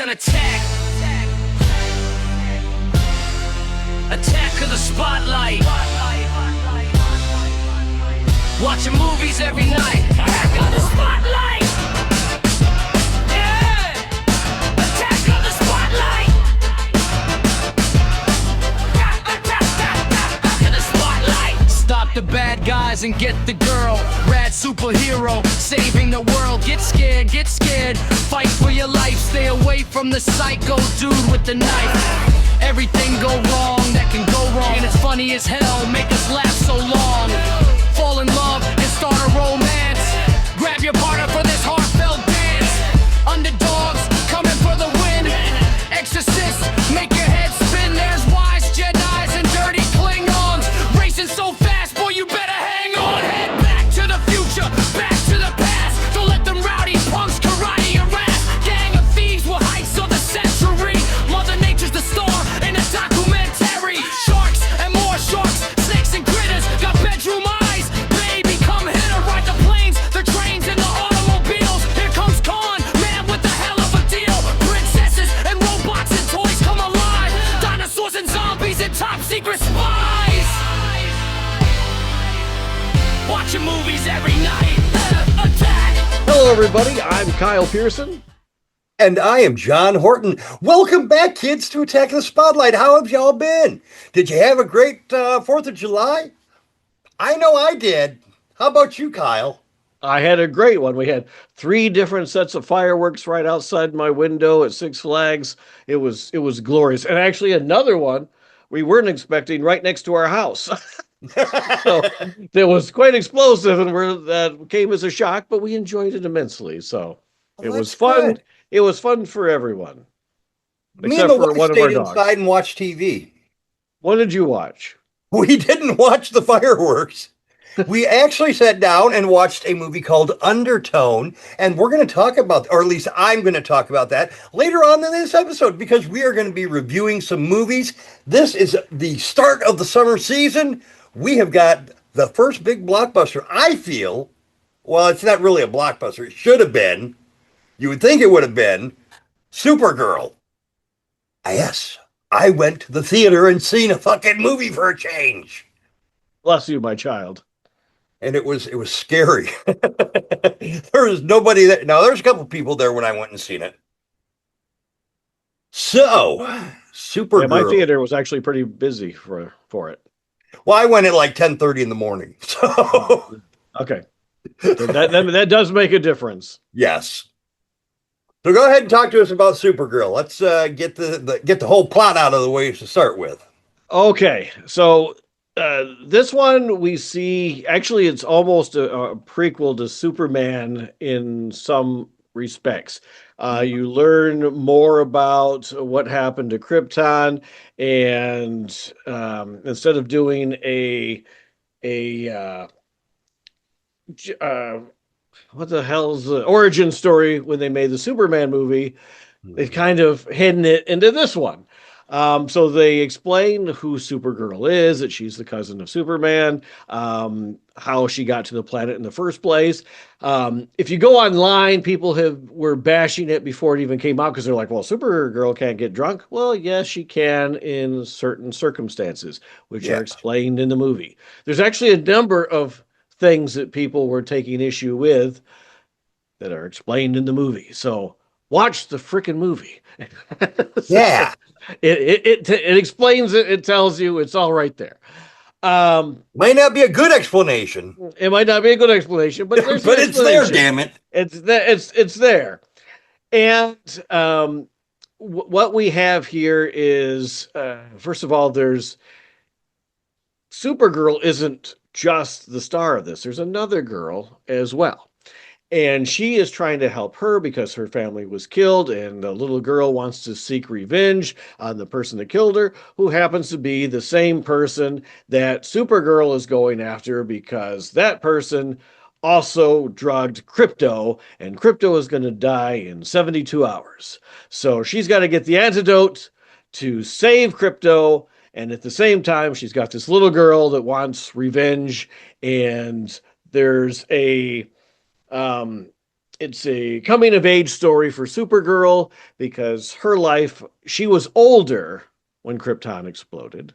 an attack. Attack of the spotlight. Watching movies every night. Attack of the spotlight. Yeah. Attack of the spotlight. Attack of the spotlight. Stop the bad guys and get the girl. Rad superhero, saving the world. Get scared, get scared. Fight for your life. Stay away from the psycho dude with the knife. Everything go wrong that can go wrong, and it's funny as hell, make us laugh so long. Fall in love and start a romance. Grab your partner for this heartfelt dance. Underdogs coming for the win. Exorcists make your head spin. There's wise Jedis and dirty Klingons racing so fast, boy, you better hang on. Head back to the future, back to the past. Don't let them rowdy punks karate your ass. Gang of thieves with heights of the century. Mother Nature's the star in a documentary. Sharks and more sharks, snakes and critters. Got bedroom eyes, baby, come hit her. Ride the planes, the trains, and the automobiles. Here comes Khan, man with a hell of a deal. Princesses and robots and toys come alive. Dinosaurs and zombies and top secret spies. Watching movies every night. Attack. Hello, everybody. I'm Kyle Pierson. And I am John Horton. Welcome back, kids, to Attack of the Spotlight. How have y'all been? Did you have a great 4th of July? I know I did. How about you, Kyle? I had a great one. We had 3 different sets of fireworks right outside my window at Six Flags. It was glorious. And actually another one we weren't expecting right next to our house. So it was quite explosive, and that came as a shock, but we enjoyed it immensely. So it was fun. Good. It was fun for everyone. Me and the wife stayed inside and watched TV. What did you watch? We didn't watch the fireworks. We actually sat down and watched a movie called Undertone, and we're going to talk about, or at least I'm going to talk about that later on in this episode, because we are going to be reviewing some movies. This is the start of the summer season. We have got the first big blockbuster, I feel. Well, it's not really a blockbuster. It should have been. You would think it would have been Supergirl. Yes, I went to the theater and seen a fucking movie for a change. Bless you, my child. And it was scary. There was nobody there. Now, there's a couple people there when I went and seen it. So, Supergirl. Yeah, my theater was actually pretty busy for it. Well, I went at like 10:30 in the morning. So, okay. So that does make a difference. Yes. So go ahead and talk to us about Supergirl. Let's get the whole plot out of the way to start with. Okay, so this one we see, actually it's almost a prequel to Superman in some respects. You learn more about what happened to Krypton, and instead of doing a what the hell's the origin story when they made the Superman movie, they've kind of hidden it into this one. So they explain who Supergirl is, that she's the cousin of Superman, how she got to the planet in the first place. If you go online, people were bashing it before it even came out because they're like, well, Supergirl can't get drunk. Well, yes, she can in certain circumstances, which are explained in the movie. There's actually a number of things that people were taking issue with that are explained in the movie. So watch the freaking movie. Yeah. It explains it. It tells you it's all right there. Might not be a good explanation. It might not be a good explanation, but there's but it's there, damn it. It's there. And what we have here is, first of all, there's Supergirl isn't just the star of this. There's another girl as well. And she is trying to help her because her family was killed, and the little girl wants to seek revenge on the person that killed her, who happens to be the same person that Supergirl is going after, because that person also drugged Crypto, and Crypto is going to die in 72 hours. So she's got to get the antidote to save Crypto, and at the same time, she's got this little girl that wants revenge, and there's a it's a coming of age story for Supergirl because her life, she was older when Krypton exploded,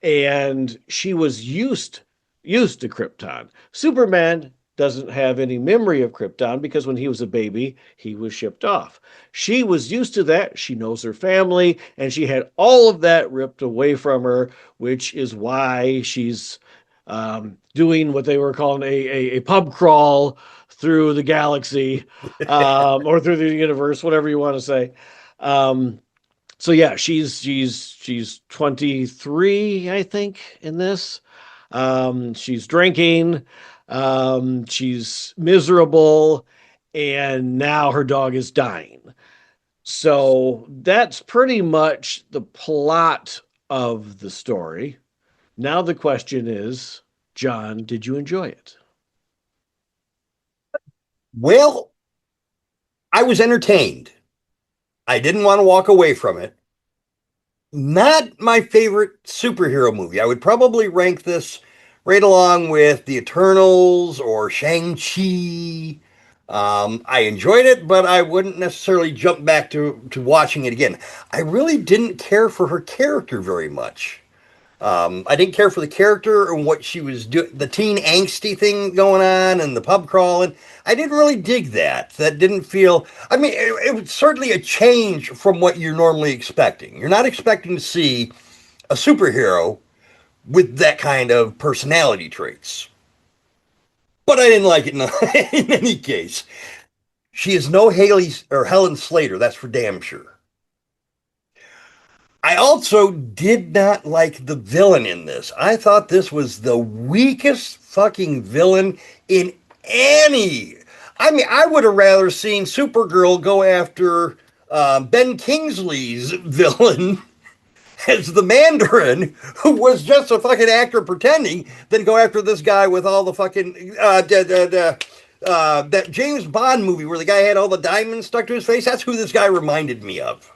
and she was used to Krypton. Superman doesn't have any memory of Krypton because when he was a baby, he was shipped off. She was used to that. She knows her family, and she had all of that ripped away from her, which is why she's doing what they were calling a pub crawl through the galaxy or through the universe, whatever you want to say. So yeah, she's 23, I think, in this. She's drinking, she's miserable, and now her dog is dying. So that's pretty much the plot of the story. Now the question is, John, did you enjoy it? Well, I was entertained. I didn't want to walk away from it. Not my favorite superhero movie. I would probably rank this right along with The Eternals or Shang-Chi. I enjoyed it, but I wouldn't necessarily jump back to watching it again. I really didn't care for her character very much. I didn't care for the character and what she was doing, the teen angsty thing going on and the pub crawling. I didn't really dig that. That didn't feel, I mean, it was certainly a change from what you're normally expecting. You're not expecting to see a superhero with that kind of personality traits. But I didn't like it in any case. She is no Haley or Helen Slater, that's for damn sure. I also did not like the villain in this. I thought this was the weakest fucking villain in any. I mean, I would have rather seen Supergirl go after Ben Kingsley's villain as the Mandarin, who was just a fucking actor pretending, than go after this guy with all the fucking that James Bond movie where the guy had all the diamonds stuck to his face. That's who this guy reminded me of.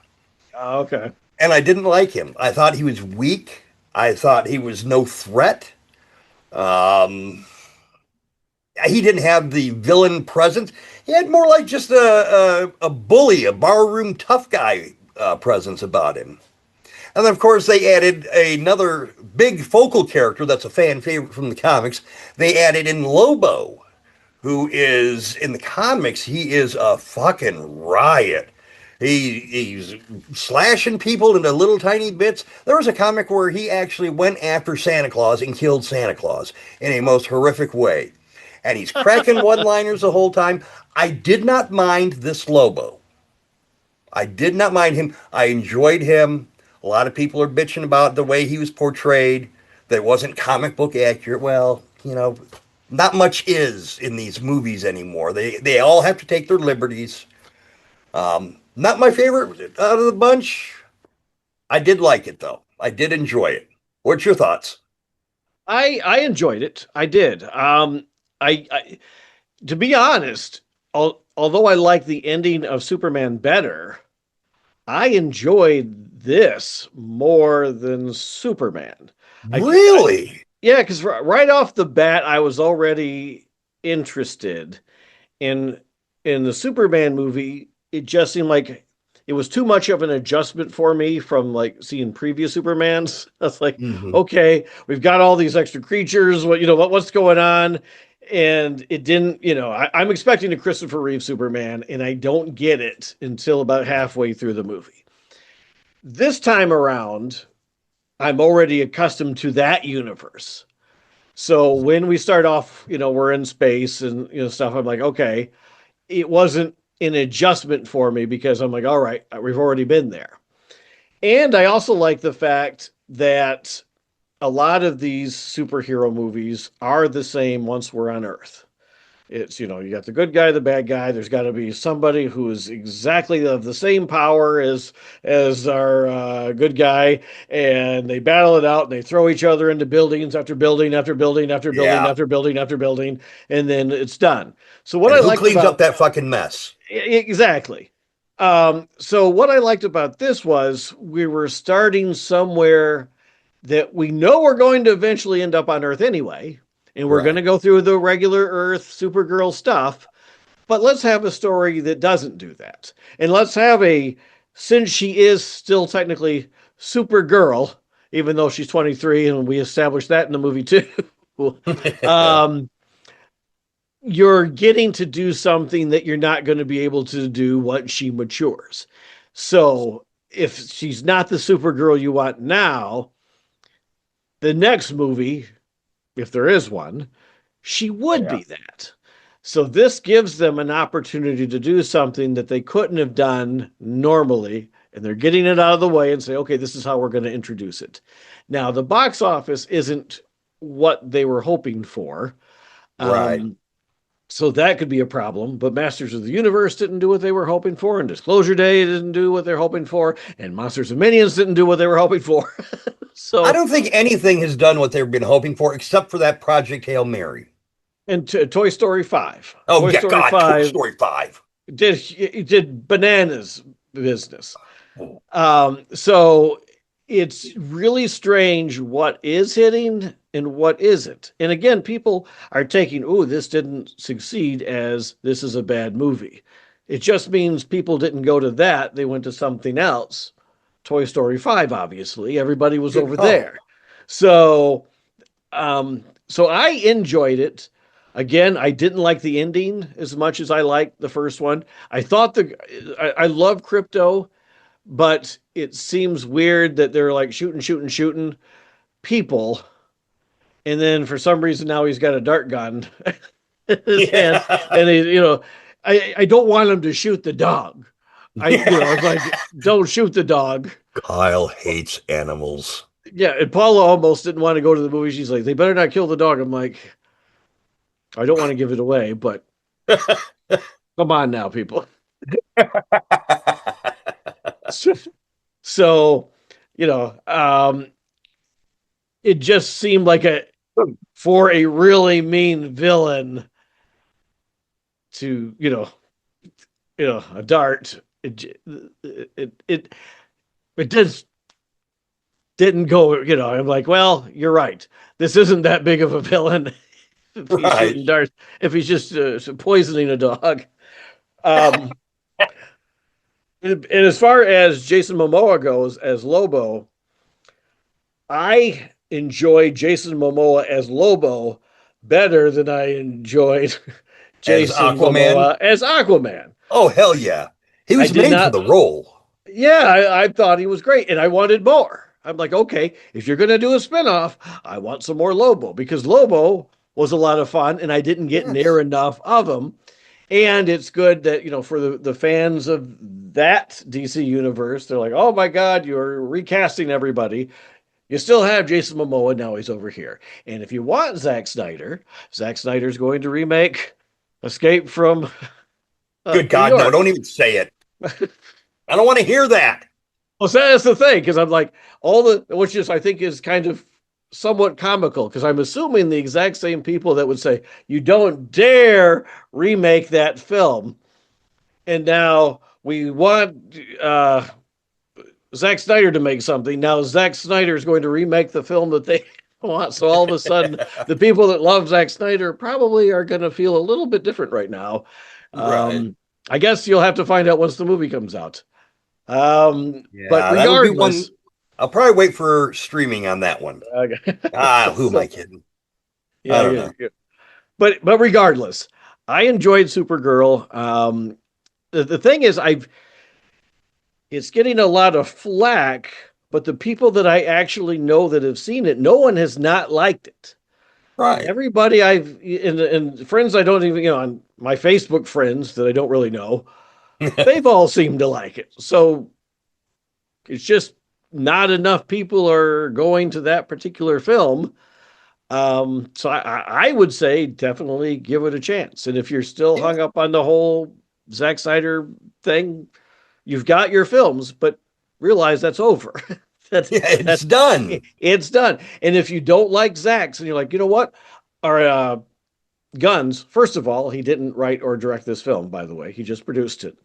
Oh, okay. And I didn't like him. I thought he was weak. I thought he was no threat. He didn't have the villain presence. He had more like just a bully, a barroom tough guy presence about him. And then, of course, they added another big focal character that's a fan favorite from the comics. They added in Lobo, who is, in the comics, he is a fucking riot. He's slashing people into little tiny bits. There was a comic where he actually went after Santa Claus and killed Santa Claus in a most horrific way. And he's cracking one-liners the whole time. I did not mind this Lobo. I did not mind him. I enjoyed him. A lot of people are bitching about the way he was portrayed, that it wasn't comic book accurate. Well, you know, not much is in these movies anymore. They all have to take their liberties. Not my favorite out of the bunch. I did like it, though. I did enjoy it. What's your thoughts? I enjoyed it. I did. I to be honest, although I like the ending of Superman better, I enjoyed this more than Superman. Really? Yeah, because right off the bat, I was already interested in the Superman movie. It just seemed like it was too much of an adjustment for me from like seeing previous Supermans. That's like, okay, we've got all these extra creatures. What's going on? And it didn't, I'm expecting a Christopher Reeve Superman, and I don't get it until about halfway through the movie. This time around, I'm already accustomed to that universe. So when we start off, we're in space and stuff, I'm like, okay, it wasn't an adjustment for me because I'm like, all right, we've already been there. And I also like the fact that a lot of these superhero movies are the same once we're on Earth. It's, you got the good guy, the bad guy. There's got to be somebody who is exactly of the same power as our good guy, and they battle it out, and they throw each other into buildings after building after building after building after building after building, and then it's done. So what who cleans up that fucking mess? Exactly. So what I liked about this was we were starting somewhere that we know we're going to eventually end up on Earth anyway. And we're going to go through the regular Earth Supergirl stuff, But let's have a story that doesn't do that. And let's have since she is still technically Supergirl, even though she's 23, and we established that in the movie too. um, you're getting to do something that you're not going to be able to do once she matures. So if she's not the Supergirl you want now, the next movie, if there is one, she would be that. So this gives them an opportunity to do something that they couldn't have done normally, and they're getting it out of the way and say, okay, this is how we're going to introduce it. Now, the box office isn't what they were hoping for. Right. So that could be a problem, but Masters of the Universe didn't do what they were hoping for, and Disclosure Day didn't do what they're hoping for, and Monsters and Minions didn't do what they were hoping for. So I don't think anything has done what they've been hoping for except for that Project Hail Mary. And Toy Story 5. Oh, Toy yeah, Story God, 5 Toy Story 5. did bananas business. So it's really strange what is hitting and what isn't. And again, people are taking, oh, this didn't succeed as this is a bad movie. It just means people didn't go to that. They went to something else. Toy Story 5, obviously. Everybody was over there. So, so I enjoyed it. Again, I didn't like the ending as much as I liked the first one. I thought I love Crypto, but it seems weird that they're like shooting people. And then for some reason now he's got a dart gun in his hand. And I don't want him to shoot the dog. It's like, don't shoot the dog. Kyle hates animals. Yeah, and Paula almost didn't want to go to the movie. She's like, they better not kill the dog. I'm like, I don't want to give it away, but come on now, people. So, it just seemed like for a really mean villain to, a dart. It just didn't go, I'm like, well, you're right. This isn't that big of a villain. If he's shooting darts, if he's just poisoning a dog. And as far as Jason Momoa goes as Lobo, I enjoyed Jason Momoa as Lobo better than I enjoyed Jason Momoa as Aquaman. Oh, hell yeah. He was made for the role. Yeah, I thought he was great, and I wanted more. I'm like, okay, if you're going to do a spinoff, I want some more Lobo, because Lobo was a lot of fun, and I didn't get near enough of him. And it's good that, for the fans of that DC universe, they're like, oh my God, you're recasting everybody. You still have Jason Momoa, now he's over here. And if you want Zack Snyder's going to remake Escape from Good God, no, don't even say it. I don't want to hear that. Well, so that's the thing, because I'm like, which is, I think, is kind of somewhat comical, because I'm assuming the exact same people that would say, you don't dare remake that film. And now we want Zack Snyder to make something. Now Zack Snyder is going to remake the film that they want. So all of a sudden, the people that love Zack Snyder probably are going to feel a little bit different right now. Right. I guess you'll have to find out once the movie comes out. But regardless, I'll probably wait for streaming on that one. Okay. Who am I kidding? Yeah, I don't know. Yeah. But regardless, I enjoyed Supergirl. The thing is, it's getting a lot of flack, but the people that I actually know that have seen it, no one has not liked it. Right. Everybody and friends I don't even, on my Facebook friends that I don't really know, they've all seemed to like it. So it's just not enough people are going to that particular film. So I would say definitely give it a chance. And if you're still hung up on the whole Zack Snyder thing, you've got your films, but realize that's over. It's done. It's done. And if you don't like Zack's and you're like, you know what? Our Guns, first of all, he didn't write or direct this film, by the way. He just produced it.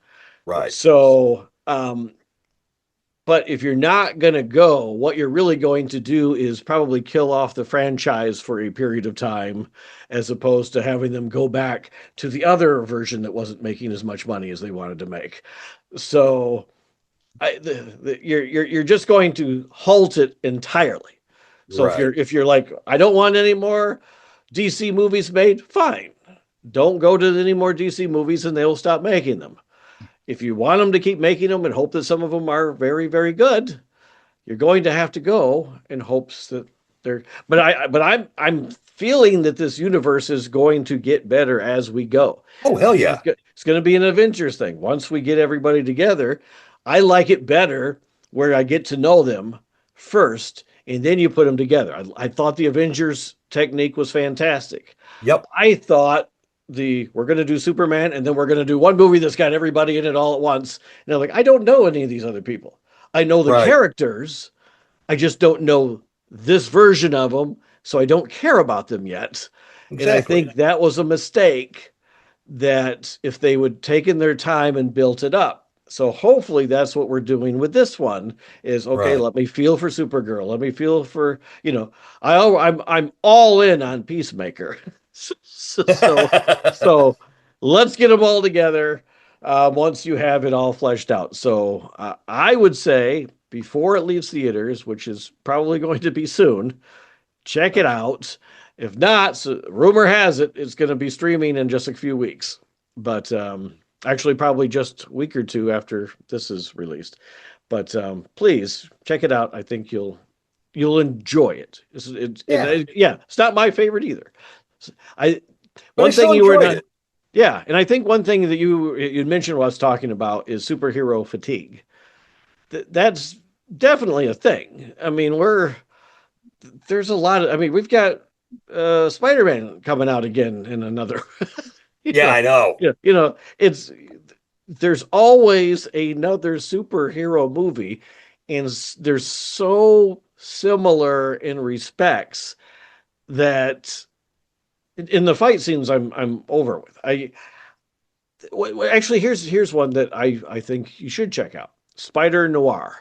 Right. So, But if you're not going to go, what you're really going to do is probably kill off the franchise for a period of time, as opposed to having them go back to the other version that wasn't making as much money as they wanted to make. So you're just going to halt it entirely. So Right. if you're like, I don't want any more DC movies made, fine. Don't go to any more DC movies and they'll stop making them. If you want them to keep making them and hope that some of them are very, very good, you're going to have to go in hopes that they're. I'm feeling that this universe is going to get better as we go. Oh, hell yeah. It's going to be an Avengers thing. Once we get everybody together, I like it better where I get to know them first, and then you put them together. I thought the Avengers technique was fantastic. Yep. I thought we're going to do Superman, and then we're going to do one movie that's got everybody in it all at once. And they're like, I don't know any of these other people. I know the characters. I just don't know this version of them, so I don't care about them yet. Exactly. And I think that was a mistake, that if they would taken their time and built it up. So hopefully that's what we're doing with this one is, okay, let me feel for Supergirl. Let me feel for, I'm all in on Peacemaker. So let's get them all together once you have it all fleshed out. So I would say before it leaves theaters, which is probably going to be soon, check it out. If not, so rumor has it, it's going to be streaming in just a few weeks. But actually, probably just a week or two after this is released. But please check it out. I think you'll enjoy it. It's not my favorite either. One thing you were not. Yeah, and I think one thing that you mentioned while I was talking about is superhero fatigue. That's definitely a thing. I mean, there's a lot of. I mean, we've got Spider-Man coming out again in another. I know. There's always another superhero movie, and they're so similar in respects that in the fight scenes I'm over with. Actually, here's one that I think you should check out. Spider-Noir.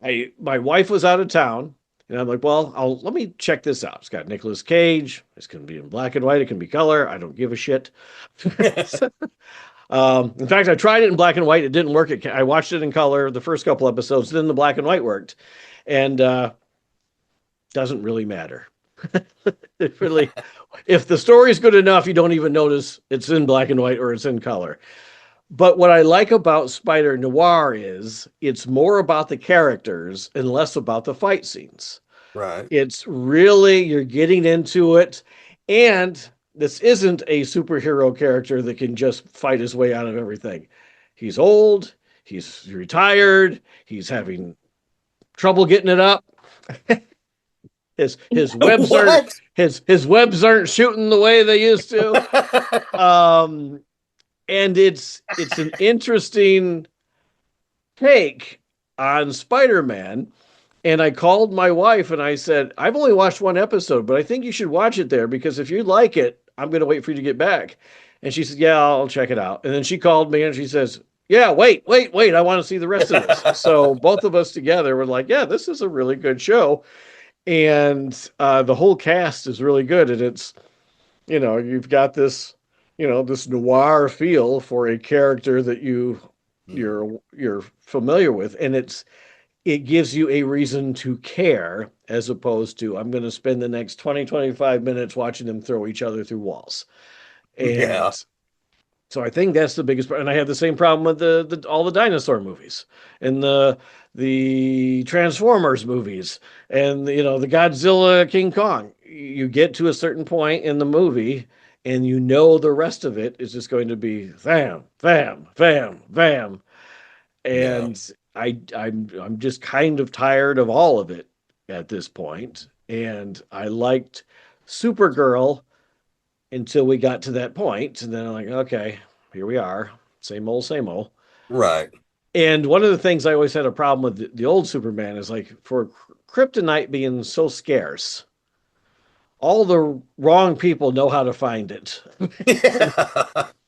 My wife was out of town, and I'm like, well, let me check this out. It's got Nicolas Cage. It's going to be in black and white. It can be color. I don't give a shit. In fact, I tried it in black and white. It didn't work. I watched it in color the first couple episodes. Then the black and white worked, and doesn't really matter. If the story's good enough, you don't even notice it's in black and white or it's in color. But what I like about Spider-Noir is it's more about the characters and less about the fight scenes. Right. It's really, you're getting into it. And this isn't a superhero character that can just fight his way out of everything. He's old. He's retired. He's having trouble getting it up. His webs aren't his webs aren't shooting the way they used to. And it's an interesting take on Spider-Man. And I called my wife and I said, I've only watched one episode, but I think you should watch it there because if you like it, I'm going to wait for you to get back. And she said, yeah, I'll check it out. And then she called me and she says, yeah, wait. I want to see the rest of this. So both of us together were like, yeah, this is a really good show. And the whole cast is really good. And it's, you've got this, this noir feel for a character that you're familiar with. And it gives you a reason to care as opposed to, I'm going to spend the next 25 minutes watching them throw each other through walls. And so I think that's the biggest part. And I have the same problem with all the dinosaur movies and the Transformers movies and, the Godzilla King Kong. You get to a certain point in the movie and the rest of it is just going to be bam, bam, bam, bam. And I'm just kind of tired of all of it at this point. And I liked Supergirl until we got to that point. And then I'm like, okay, here we are. Same old, same old. Right. And one of the things I always had a problem with the old Superman is like for kryptonite being so scarce, all the wrong people know how to find it.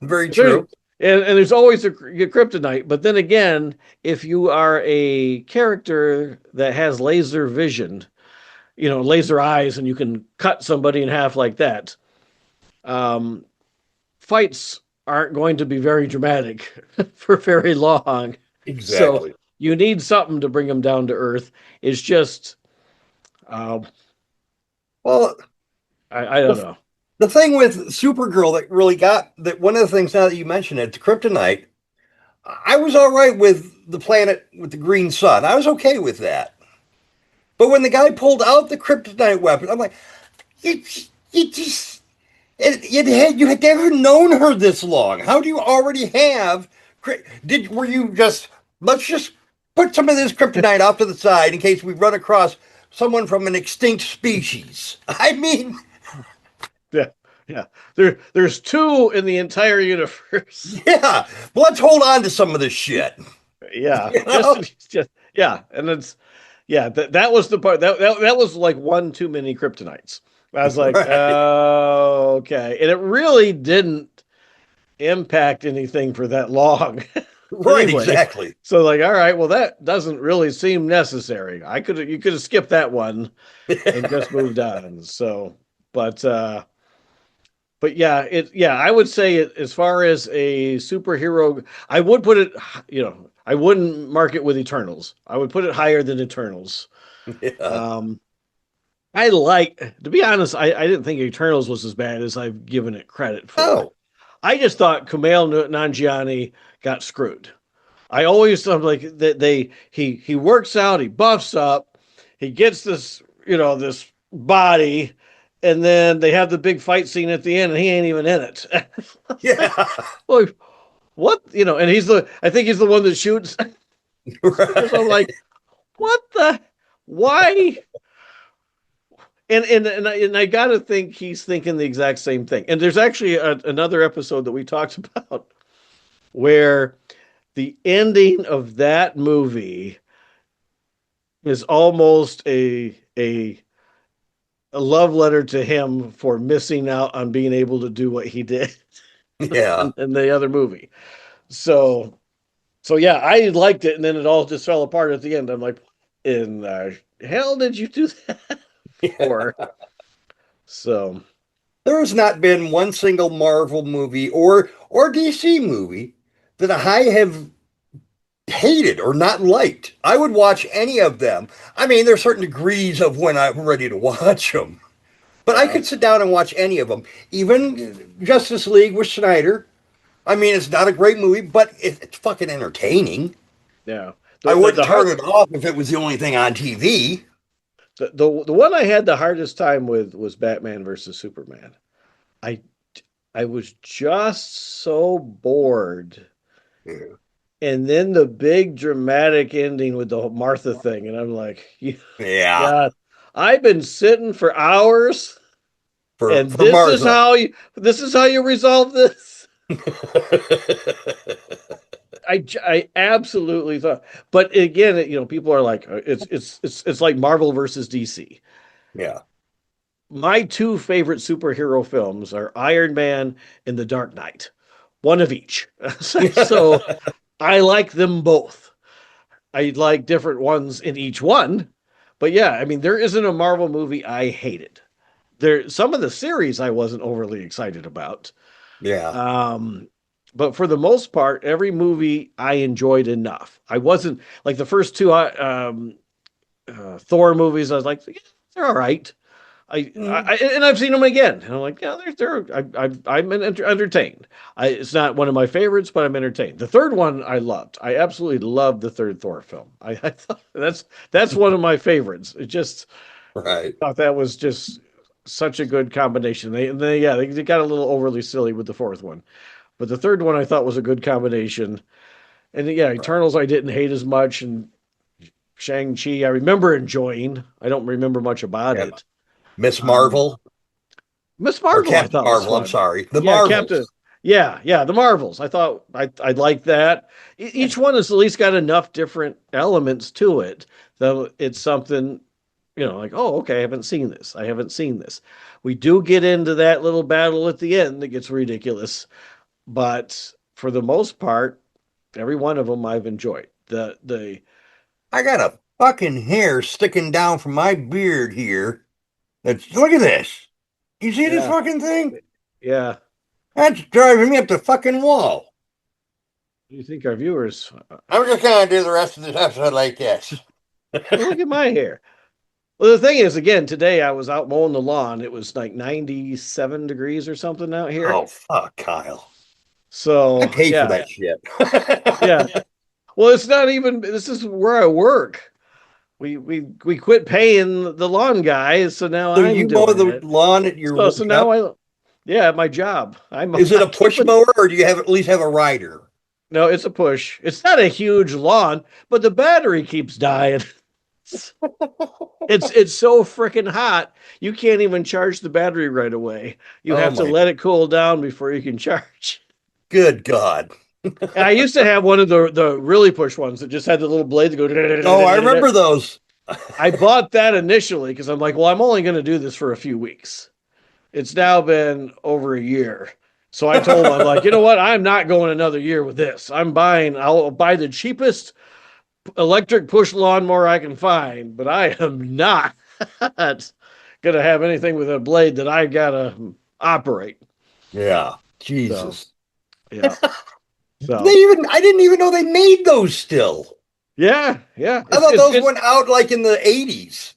Very true. And there's always a kryptonite. But then again, if you are a character that has laser vision, laser eyes, and you can cut somebody in half like that, um, fights aren't going to be very dramatic for very long. So Exactly. you need something to bring them down to earth. It's just, uh, Well, I don't the, know. the thing with Supergirl that really got that one of the things now that you mentioned it, the kryptonite, I was all right with the planet with the green sun. I was okay with that. But when the guy pulled out the kryptonite weapon, I'm like, you, you just you had never known her this long. How do you already have? Were you just let's just put some of this kryptonite off to the side in case we run across someone from an extinct species? I mean, Yeah, yeah. There's two in the entire universe. yeah. Well, let's hold on to some of this shit. Yeah, You know? just yeah, and it's yeah. That was the part that was like one too many kryptonites. I was like, Right. oh, okay, and it really didn't impact anything for that long. Right. Anyway, Exactly. so like, all right, well, that doesn't really seem necessary. You could have skipped that one and just moved on. So, but yeah, I would say it as far as a superhero, I would put it, I wouldn't mark it with Eternals. I would put it higher than Eternals. Yeah. Um, to be honest, I didn't think Eternals was as bad as I've given it credit for. Oh. I just thought Kumail Nanjiani got screwed. I always thought like that he works out, he buffs up, he gets this body, and then they have the big fight scene at the end, and he ain't even in it. Yeah. Well, what and I think he's the one that shoots. So I'm Right. like, what the why? And I got to think he's thinking the exact same thing. And there's actually another episode that we talked about where the ending of that movie is almost a love letter to him for missing out on being able to do what he did Yeah. in the other movie. So yeah, I liked it, and then it all just fell apart at the end. I'm like, in the hell did you do that for? So There has not been one single Marvel movie or DC movie that I have hated or not liked. I would watch any of them. I mean, there's certain degrees of when I'm ready to watch them, but I yeah, could sit down and watch any of them. Even Justice League with Snyder. I mean, it's not a great movie, but it's fucking entertaining. yeah. I wouldn't The turn hard it off if it was the only thing on TV. the one I had the hardest time with was Batman versus Superman. I I was just so bored. Yeah. And then the big dramatic ending with the Martha thing, and I'm like, Yeah, God, I've been sitting for hours, and for Martha. this is how you resolve this. I absolutely thought, but again, people are like, it's like Marvel versus DC. Yeah. My two favorite superhero films are Iron Man and The Dark Knight, one of each. So I like them both. I like different ones in each one. But yeah, I mean, there isn't a Marvel movie I hated. Some of the series I wasn't overly excited about. Yeah. Um, but for the most part, every movie I enjoyed enough. I wasn't like the first two Thor movies. I was like, yeah, they're all right. Mm, And I've seen them again. And I'm like, yeah, I'm entertained. It's not one of my favorites, but I'm entertained. The third one I loved. I absolutely loved the third Thor film. I thought that's one of my favorites. It just right. thought that was just such a good combination. They got a little overly silly with the fourth one, but the third one I thought was a good combination. And yeah, Right. Eternals I didn't hate as much, and Shang-Chi I remember enjoying. I don't remember much about Yeah. it. Miss Um, Marvel Miss or Marvel, I Captain thought was Marvel. I'm fun. sorry. The Yeah, Captain. Marvels. Yeah, the Marvels. I thought I liked that. Each one has at least got enough different elements to it that it's something, like, oh, okay, I haven't seen this. I haven't seen this. We do get into that little battle at the end that gets ridiculous, but for the most part, every one of them I've enjoyed. The I got a fucking hair sticking down from my beard here. Look at this. You see this Yeah, fucking thing? yeah. That's driving me up the fucking wall. What do you think our viewers? I'm just gonna do the rest of this episode like this. Well, look at my hair. Well, the thing is, again, today I was out mowing the lawn. It was like 97 degrees or something out here. Oh fuck, Kyle. I So pay for yeah, that shit. yeah. Well, it's not even. This is where I work. We quit paying the lawn guy, so now So you I'm mow doing the it. lawn at your So now job? yeah, at my job. I'm Is it a I'm push keeping. mower or do you have at least have a rider? No, it's a push. It's not a huge lawn, but the battery keeps dying. It's so freaking hot. You can't even charge the battery right away. You Oh have to my let it cool down before you can charge. good God. And I used to have one of the really push ones that just had the little blade to go. Oh, I remember those. I bought that initially because I'm like, well, I'm only going to do this for a few weeks. It's now been over a year. So I told him, I'm like, you know what? I'm not going another year with this. I'll buy the cheapest electric push lawnmower I can find, but I am not going to have anything with a blade that I got to operate. Yeah. So, Jesus. yeah. So, I didn't even know they made those still. yeah, yeah. I thought those went out like in the 80s.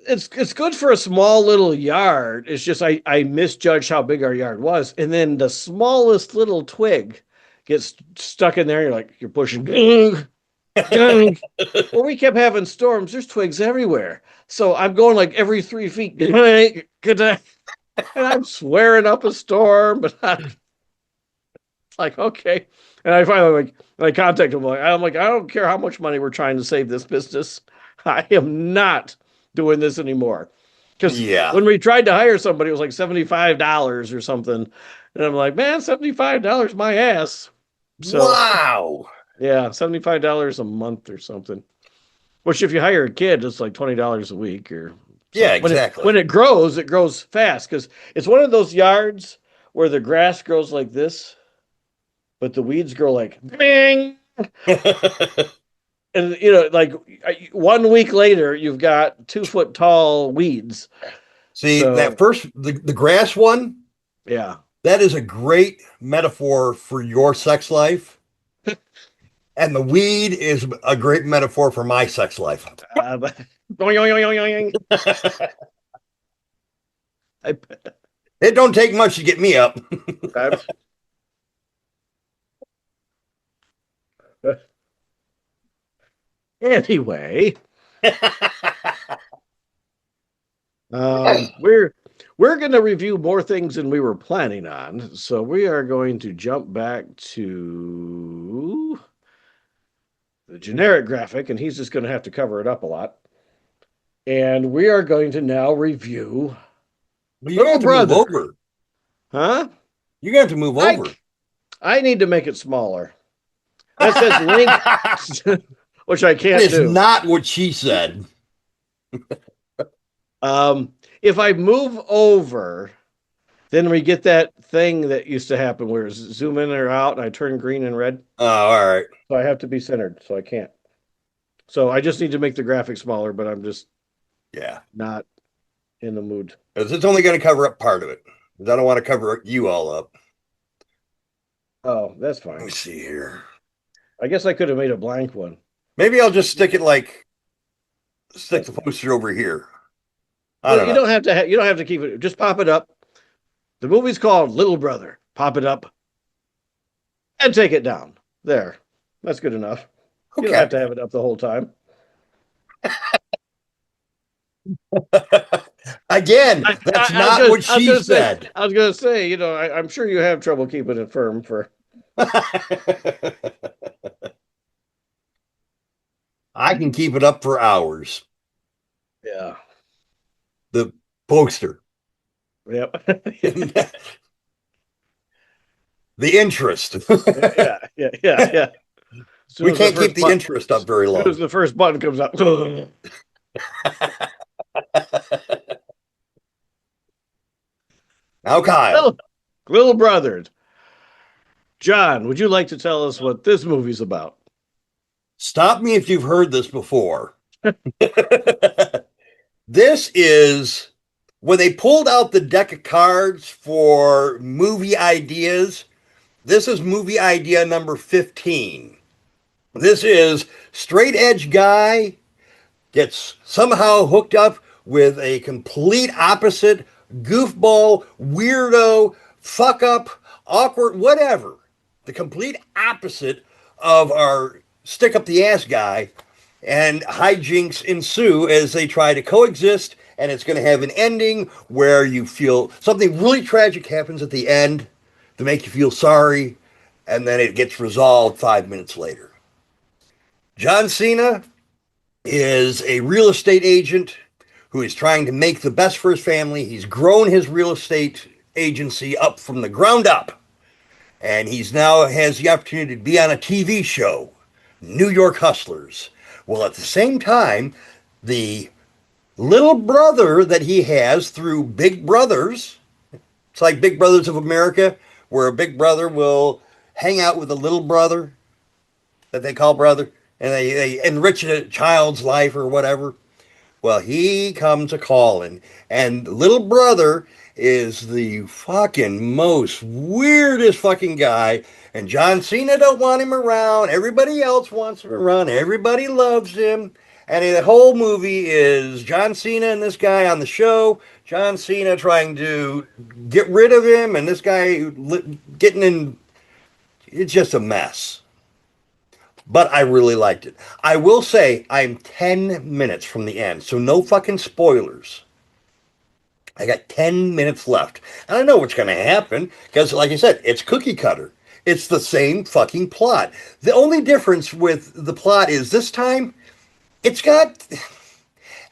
It's good for a small little yard. It's just I misjudged how big our yard was, and then the smallest little twig gets stuck in there. You're pushing. Well, we kept having storms. There's twigs everywhere, so I'm going like every 3 feet. Good day. And I'm swearing up a storm, but I'm like, okay. And I finally I contacted him. I'm like, I don't care how much money we're trying to save this business. I am not doing this anymore. Because Yeah. when we tried to hire somebody, it was like $75 or something. And I'm like, man, $75 my ass. So Wow. yeah, $75 a month or something. Which if you hire a kid, it's like $20 a week or Yeah, something. exactly. When it grows fast because it's one of those yards where the grass grows like this, but the weeds grow like bing. And like 1 week later, you've got 2 foot tall weeds. See, So that first the grass one, yeah, that is a great metaphor for your sex life. And the weed is a great metaphor for my sex life. I, It don't take much to get me up. anyway, we're going to review more things than we were planning on. So we are going to jump back to the generic graphic, and he's just going to have to cover it up a lot. And we are going to now review Well, you're gonna have to move over. Huh? You're gonna have to move over. I need to make it smaller. That says link, which I can't That is do. not what she said. If I move over, then we get that thing that used to happen where it's zoom in or out and I turn green and red. Oh, all right. So I have to be centered, so I can't. So I just need to make the graphic smaller, but I'm just not in the mood. It's only going to cover up part of it. I don't want to cover you all up. Oh, that's fine. Let me see here. I guess I could have made a blank one. Maybe I'll just stick the poster over here. You don't have to keep it. Just pop it up. The movie's called Little Brother. Pop it up and take it down. There. That's good enough. You don't have to have it up the whole time. Again, that's not what she said. I was going to say, I'm sure you have trouble keeping it firm for. I can keep it up for hours. Yeah. The poster. Yep. The interest. Yeah. We can't keep the interest up very long. As soon as the first button comes up. Now, Kyle. Little Brothers. John, would you like to tell us what this movie's about? Stop me if you've heard this before. This is when they pulled out the deck of cards for movie ideas. This is movie idea number 15. This is straight edge guy gets somehow hooked up with a complete opposite goofball, weirdo, fuck up, awkward, whatever. The complete opposite of our stick up the ass guy. And hijinks ensue as they try to coexist. And it's going to have an ending where you feel something really tragic happens at the end to make you feel sorry. And then it gets resolved 5 minutes later. John Cena is a real estate agent who is trying to make the best for his family. He's grown his real estate agency up from the ground up. And he's now has the opportunity to be on a TV show, New York Hustlers. Well, at the same time, the little brother that he has through Big Brothers, it's like Big Brothers of America, where a big brother will hang out with a little brother that they call brother, and they enrich a child's life or whatever. Well, he comes a calling, and little brother is the fucking most weirdest fucking guy, and John Cena don't want him around. Everybody else wants him around. Everybody loves him. And the whole movie is John Cena and this guy on the show. John Cena trying to get rid of him, and this guy getting in. It's just a mess. But I really liked it. I will say I'm 10 minutes from the end, so no fucking spoilers. I got 10 minutes left. And I know what's going to happen, because like I said, it's cookie cutter. It's the same fucking plot. The only difference with the plot is this time, it's got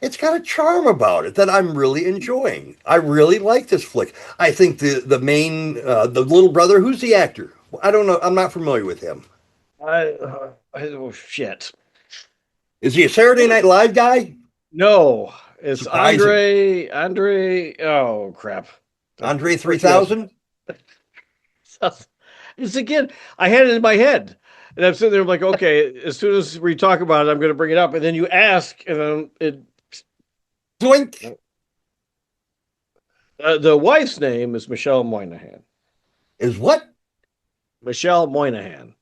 a charm about it that I'm really enjoying. I really like this flick. I think the main, the little brother, who's the actor? I don't know. I'm not familiar with him. Oh shit! Is he a Saturday Night Live guy? No, it's Surprising. Andre. Oh crap! Andre 3000. It's again. I had it in my head, and I'm sitting there like, okay. As soon as we talk about it, I'm going to bring it up, and then you ask, and then it. Doink. The wife's name is Michelle Moynihan. Is what? Michelle Moynihan.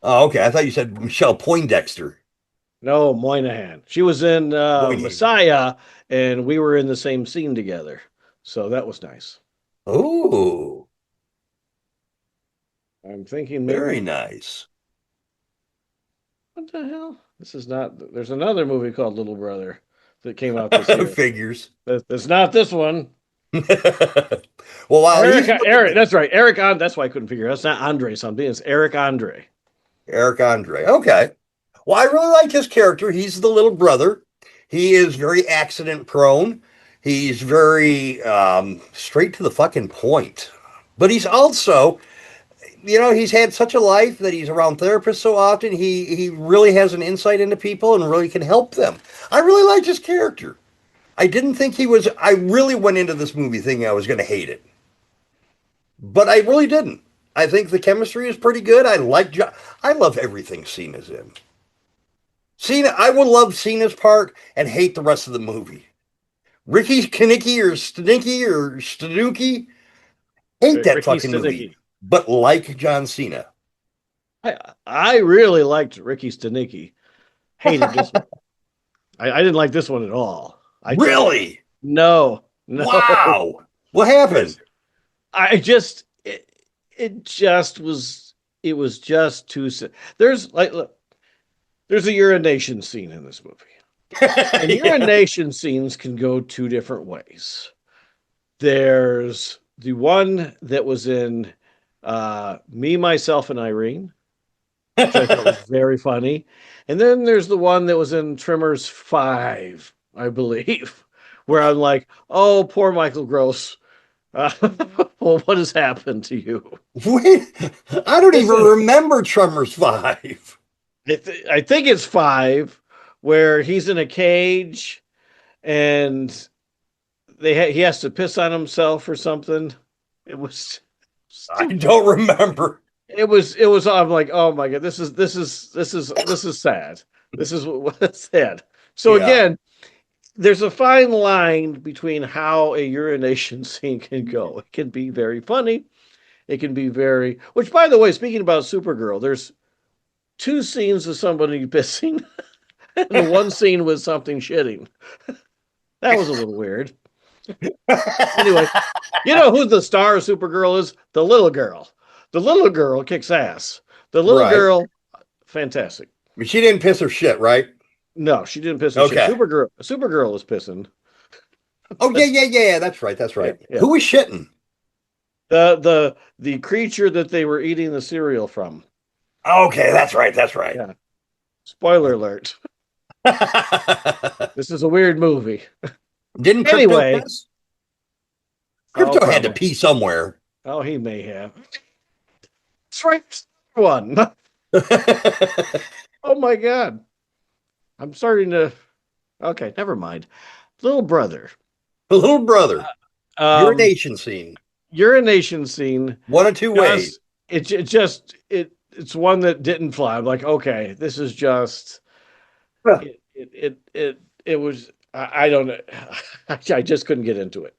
Oh, okay. I thought you said Michelle Poindexter. No, Moynihan. She was in Moynihan. Messiah, and we were in the same scene together. So that was nice. Oh, I'm thinking maybe, very nice. what the hell? This is not. There's another movie called Little Brother that came out this year. Figures. That's not this one. Well, while Eric. That's right. Eric. That's why I couldn't figure. That's not Andre something. It's Eric Andre. Eric Andre. Okay. Well, I really like his character. He's the little brother. He is very accident prone. He's very straight to the fucking point. But he's also, he's had such a life that he's around therapists so often. He really has an insight into people and really can help them. I really liked his character. I didn't think he was. I really went into this movie thinking I was going to hate it. But I really didn't. I think the chemistry is pretty good. I love everything Cena's in. Cena, I will love Cena's part and hate the rest of the movie. Ricky Kanicki or Stinky or Stanuki, hate that Ricky fucking Stenicki. movie. But like John Cena. I really liked Ricky Stenicki. Hated this one. I didn't like this one at all. Really? No. Wow. What happened? It was just too. There's a urination scene in this movie. And urination scenes can go two different ways. There's the one that was in Me, Myself, and Irene, which I thought was very funny. And then there's the one that was in Tremors 5, I believe, where I'm like, oh, poor Michael Gross. Well, what has happened to you? Wait, I don't even remember Tremors 5. I think it's 5, where he's in a cage and he has to piss on himself or something. It was. I don't remember. it was. I'm like, oh my God, this is sad. This is what's sad. So Yeah. again, there's a fine line between how a urination scene can go. It can be very funny. It can be very, which by the way, speaking about Supergirl, there's two scenes of somebody pissing and one scene with something shitting. That was a little weird. Anyway, you know who the star of Supergirl is? The little girl. The little girl kicks ass. The little Right. girl, fantastic. But she didn't piss her shit, right? No, she didn't piss her shit. Okay. Supergirl was pissing. Oh yeah. That's right. That's right. Yeah. Who was shitting? The creature that they were eating the cereal from. Okay, that's right. That's right. Yeah. Spoiler alert. This is a weird movie. Didn't Crypto Anyway. piss? Crypto Oh, had to probably. pee somewhere. Oh, he may have. That's right. One. Oh my God. I'm starting to. Okay, never mind. Little brother. The little brother. Um, Urination scene. urination scene. One of two ways. It's one that didn't fly. I'm like, okay, this is just Huh. it was I don't know. I just couldn't get into it.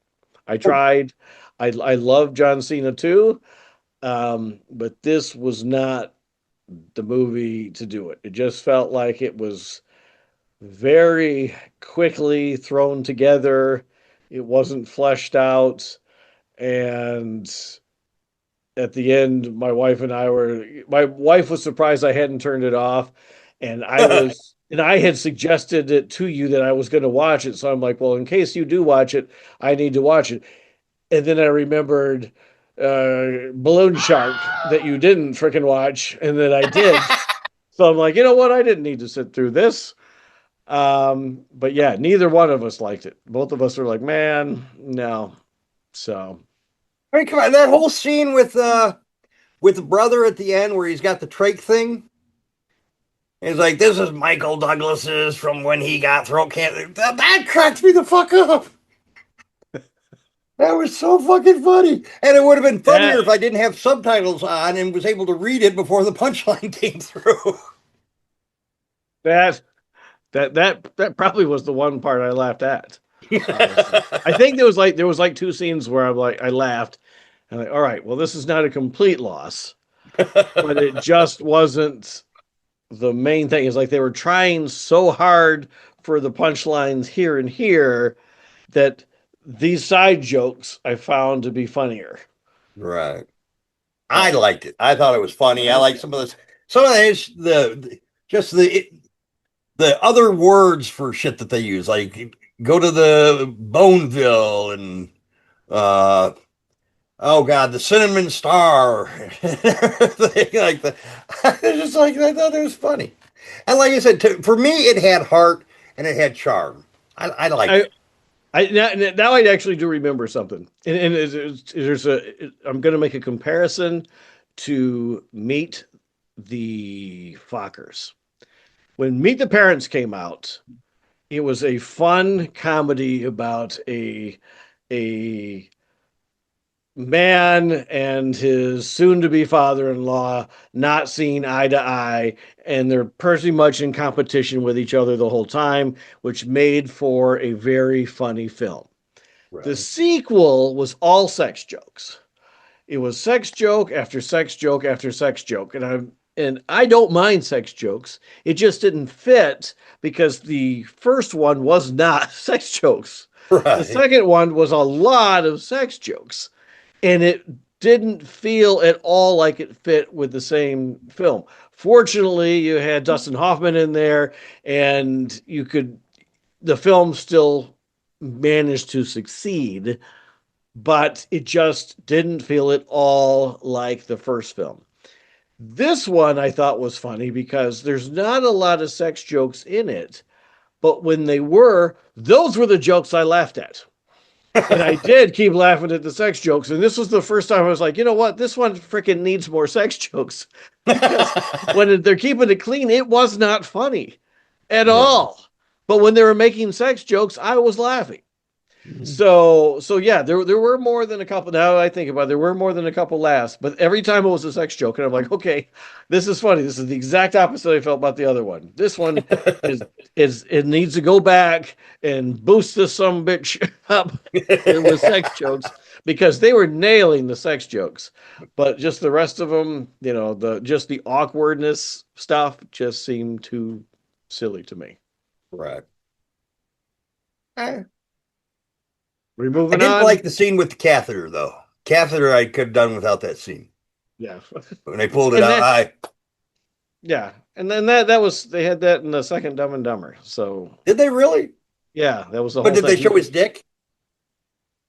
I tried. I love John Cena too, but this was not the movie to do it. It just felt like it was very quickly thrown together. It wasn't fleshed out, and at the end, my wife was surprised I hadn't turned it off, and I had suggested it to you that I was going to watch it. So I'm like, well, in case you do watch it, I need to watch it. And then I remembered Balloon Shark that you didn't freaking watch, and that I did. So I'm like, you know what? I didn't need to sit through this. But yeah, neither one of us liked it. Both of us were like, man, no. So I mean, come on, that whole scene with the brother at the end where he's got the trach thing. It's like, this is Michael Douglas's from when he got throat cancer. That cracked me the fuck up. That was so fucking funny. And it would have been funnier if I didn't have subtitles on and was able to read it before the punchline came through. that probably was the one part I laughed at. I think there was like two scenes where I laughed and like, all right, well, this is not a complete loss, but it just wasn't the main thing. Is like they were trying so hard for the punchlines here and here that these side jokes I found to be funnier. Right. I liked it. I thought it was funny. I like some of this. Some of this, the other words for shit that they use, like go to the Boneville and oh God, the Cinnamon Star. Like the, just like I thought it was funny. And like I said, for me, it had heart and it had charm. I liked it. Now I actually do remember something, and I'm going to make a comparison to Meet the Fockers. When Meet the Parents came out, it was a fun comedy about a man and his soon-to-be father-in-law not seeing eye to eye, and they're pretty much in competition with each other the whole time, which made for a very funny film. Right. The sequel was all sex jokes. It was sex joke after sex joke after sex joke, and I don't mind sex jokes. It just didn't fit because the first one was not sex jokes. Right. The second one was a lot of sex jokes. And it didn't feel at all like it fit with the same film. Fortunately, you had Dustin Hoffman in there, and the film still managed to succeed, but it just didn't feel at all like the first film. This one I thought was funny because there's not a lot of sex jokes in it, but when they were, those were the jokes I laughed at. And I did keep laughing at the sex jokes. And this was the first time I was like, you know what? This one freaking needs more sex jokes. Because when they're keeping it clean, it was not funny at all. But when they were making sex jokes, I was laughing. So yeah, there were more than a couple. Now I think about it, there were more than a couple laughs, but every time it was a sex joke, and I'm like, okay, this is funny. This is the exact opposite I felt about the other one. This one is it needs to go back and boost this some bitch up with sex jokes because they were nailing the sex jokes, but just the rest of them, the awkwardness stuff just seemed too silly to me. Right. Eh. We're I moving didn't on. like the scene with the catheter, though. Catheter, I could have done without that scene. Yeah. When they pulled it And out, yeah, and then that was they had that in the second Dumb and Dumber. So did they really? yeah, that was the But whole did they thing. show his dick?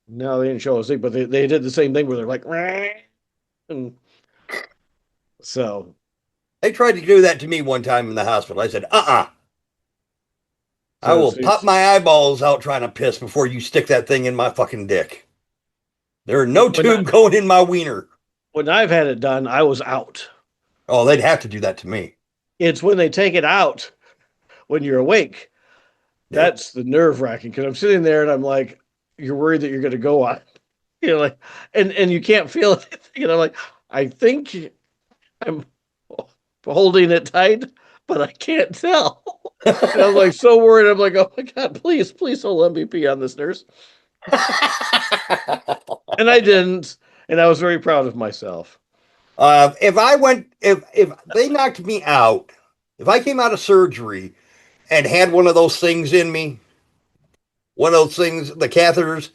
No, they didn't show us, but they did the same thing where they're like, "Rah," and so They tried to do that to me one time in the hospital. I said, I so, will so pop my eyeballs out trying to piss before you stick that thing in my fucking dick. There are no when I, tube going in my wiener. when I've had it done, I was out. Oh, they'd have to do that to me. It's when they take it out when you're awake. Yeah. That's the nerve wracking because I'm sitting there and I'm like, you're worried that you're going to go on, like, and you can't feel it. Like I think I'm holding it tight, but I can't tell. And I'm like so worried. I'm like, oh my God, please don't let me pee on this, nurse. And I didn't, and I was very proud of myself. If they knocked me out, if I came out of surgery and had one of those things in me, one of those things, the catheters,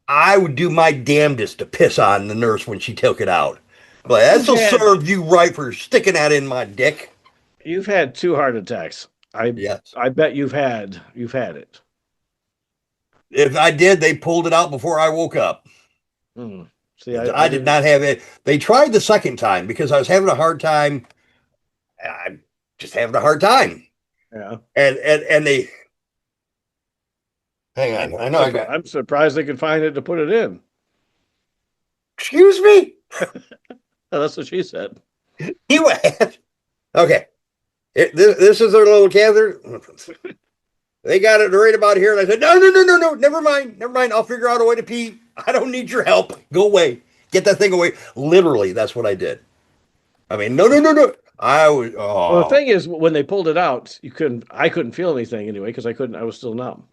I would do my damnedest to piss on the nurse when she took it out. But this'll serve you right for sticking that in my dick. You've had 2 heart attacks. Yes. I bet you've had it. If I did, they pulled it out before I woke up. See, I did not have it. They tried the second time because I was having a hard time. I'm just having a hard time. Yeah. And they hang on. I know I'm surprised they could find it to put it in. Excuse me? That's what she said. You had okay. This is their little catheter. They got it right about here, and I said, no, never mind. I'll figure out a way to pee. I don't need your help. Go away. Get that thing away. Literally, that's what I did. I mean, no. I was. Oh. Well, the thing is, when they pulled it out, I couldn't feel anything anyway because I was still numb.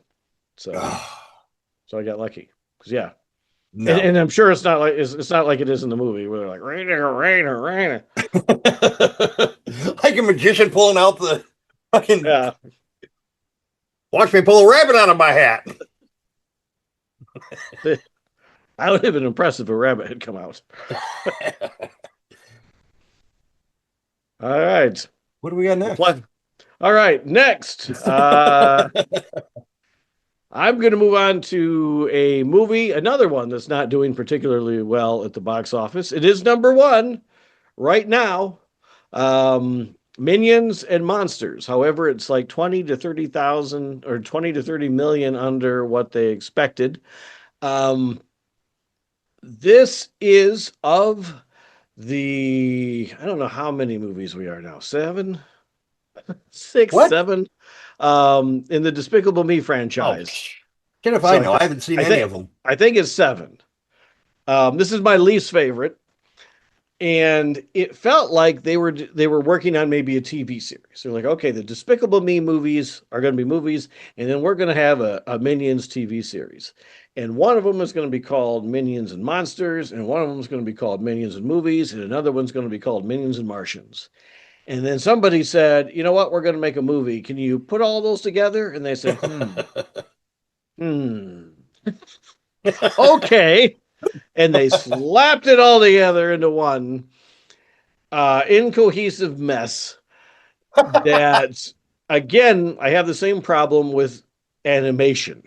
So I got lucky. Because yeah. No. And I'm sure it's not like it is in the movie where they're like rain. Like a magician pulling out the fucking. Yeah. Watch me pull a rabbit out of my hat. I would have been impressed if a rabbit had come out. All right. What do we got next? All right. Next. I'm going to move on to a movie, another one that's not doing particularly well at the box office. It is number 1 right now. Minions and Monsters. However, it's like 20 to 30,000 or 20 to 30 million under what they expected. This is of I don't know how many movies we are now. 7? 6, what? 7? In the Despicable Me franchise. Shit if I know. I haven't seen any of them. I think it's 7. This is my least favorite. And it felt like they were working on maybe a TV series. They're like, okay, the Despicable Me movies are going to be movies, and then we're going to have a Minions TV series. And one of them is going to be called Minions and Monsters, and one of them is going to be called Minions and Movies, and another one's going to be called Minions and Martians. And then somebody said, you know what, we're going to make a movie. Can you put all those together? And they said, okay. And they slapped it all together into one incohesive mess that, again, I have the same problem with animation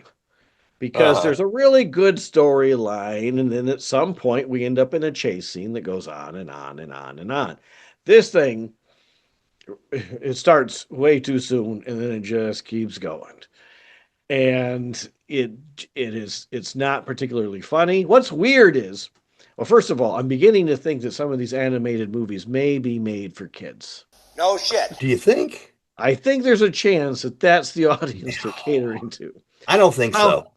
because there's a really good storyline, and then at some point we end up in a chase scene that goes on and on and on and on. This thing, it starts way too soon, and then it just keeps going. And it's not particularly funny. What's weird is, well, first of all, I'm beginning to think that some of these animated movies may be made for kids. No shit. Do you think? I think there's a chance that that's the audience they're catering to. I don't think so.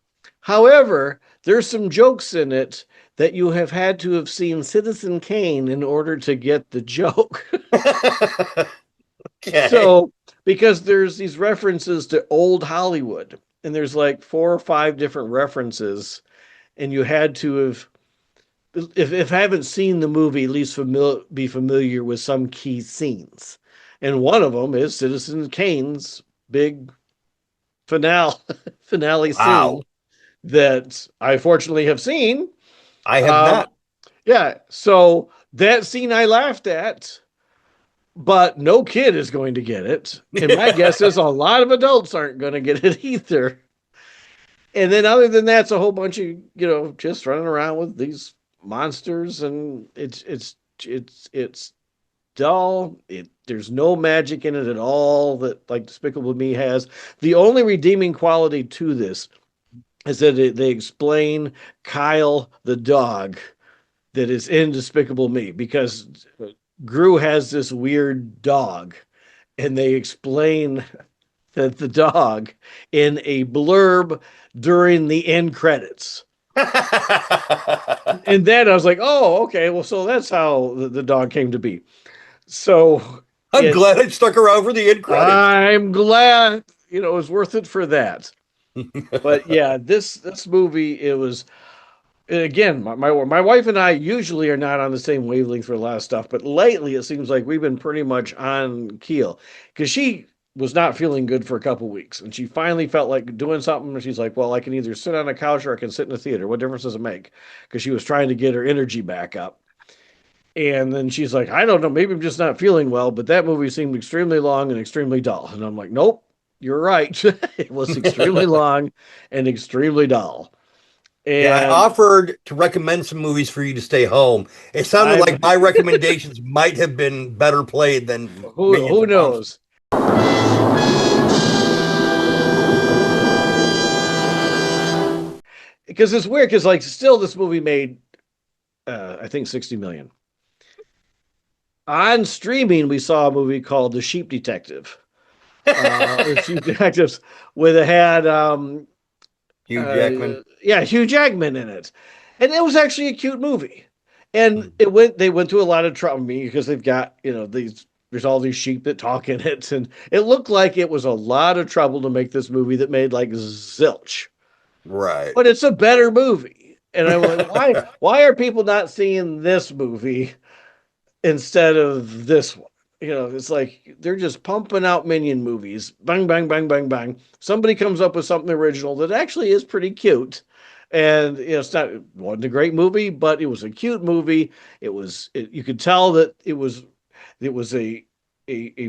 However, there's some jokes in it that you have had to have seen Citizen Kane in order to get the joke. Okay. So, because there's these references to old Hollywood, and there's like 4 or 5 different references, and you had to have, if I haven't seen the movie, at least be familiar with some key scenes. And one of them is Citizen Kane's big finale finale Wow. scene that I fortunately have seen. I have Um, not. yeah, so that scene I laughed at, but no kid is going to get it. And my guess is a lot of adults aren't going to get it either. And then other than that, it's a whole bunch of, just running around with these monsters, and it's dull. There's no magic in it at all that like Despicable Me has. The only redeeming quality to this is that they explain Kyle the dog that is in Despicable Me, because Gru has this weird dog, and they explain that the dog in a blurb during the end credits. And then I was like, oh, okay, well, so that's how the dog came to be. So I'm glad it stuck around for the end credits. I'm glad, it was worth it for that. But yeah, this movie, it was, again, my wife and I usually are not on the same wavelength for a lot of stuff, but lately it seems like we've been pretty much on keel, because she was not feeling good for a couple weeks, and she finally felt like doing something. And she's like, well, I can either sit on a couch or I can sit in the theater. What difference does it make? Because she was trying to get her energy back up. And then she's like, I don't know, maybe I'm just not feeling well, but that movie seemed extremely long and extremely dull. And I'm like, nope, you're right. It was extremely long and extremely dull. Yeah, I And offered to recommend some movies for you to stay home. It sounded I'm like my recommendations might have been better played than Millions who of Pounds. knows? Because it's weird, because like still this movie made I think 60 million. On streaming, we saw a movie called The Sheep Detective. Or Sheep Detectives, where they had Hugh Jackman. yeah, Hugh Jackman in it. And it was actually a cute movie. And Hmm. they went through a lot of trouble because they've got, there's all these sheep that talk in it. And it looked like it was a lot of trouble to make this movie that made like zilch. Right. But it's a better movie. And I'm like, why are people not seeing this movie instead of this one? It's like they're just pumping out Minion movies. Bang, bang, bang, bang, bang. Somebody comes up with something original that actually is pretty cute. And it wasn't a great movie, but it was a cute movie. You could tell that it was a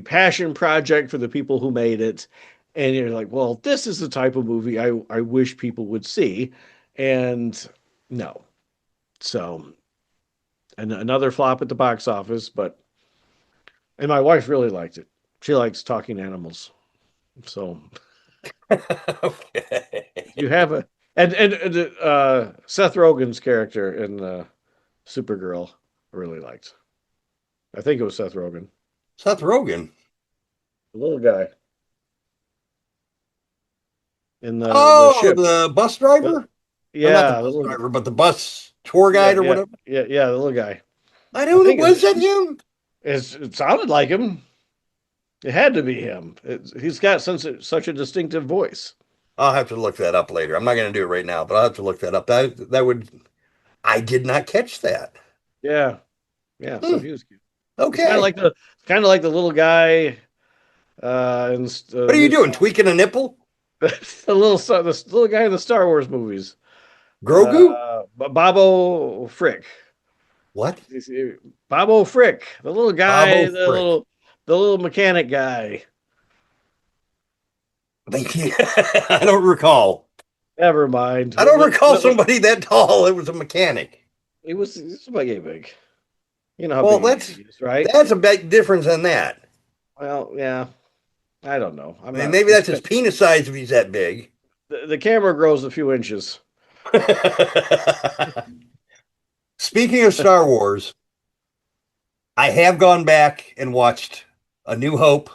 passion project for the people who made it. And you're like, well, this is the type of movie I wish people would see. And no. So, and another flop at the box office, and my wife really liked it. She likes talking animals. So Okay. you have and Seth Rogen's character in Supergirl I really liked. I think it was Seth Rogen, Seth Rogen. the little guy in the Oh, ship. the bus The- driver? Or not the yeah, the bus little, driver, but the bus tour yeah, guide or yeah, whatever. yeah, the little guy. I I don't know. think Was that him? it sounded like him. It had to be him. He's got such a distinctive voice. I'll have to look that up later. I'm not going to do it right now, but I'll have to look that up. That would. I did not catch that. Yeah, yeah. So Hmm. he was cute. He's Okay. kind of like the little guy in What are you doing? Tweaking a nipple? the little guy in the Star Wars movies. Grogu? Bobo Frick. What? Bobo Frick, the little guy, Bobo Frick. the little mechanic guy. I don't recall. Never mind. I don't recall somebody that tall. It was a mechanic. He's about yay big. You know how Well, big he is, right? that's a big difference than that. Well, yeah. I don't know. I mean, maybe that's his penis size if he's that big. The camera grows a few inches. Speaking of Star Wars, I have gone back and watched A New Hope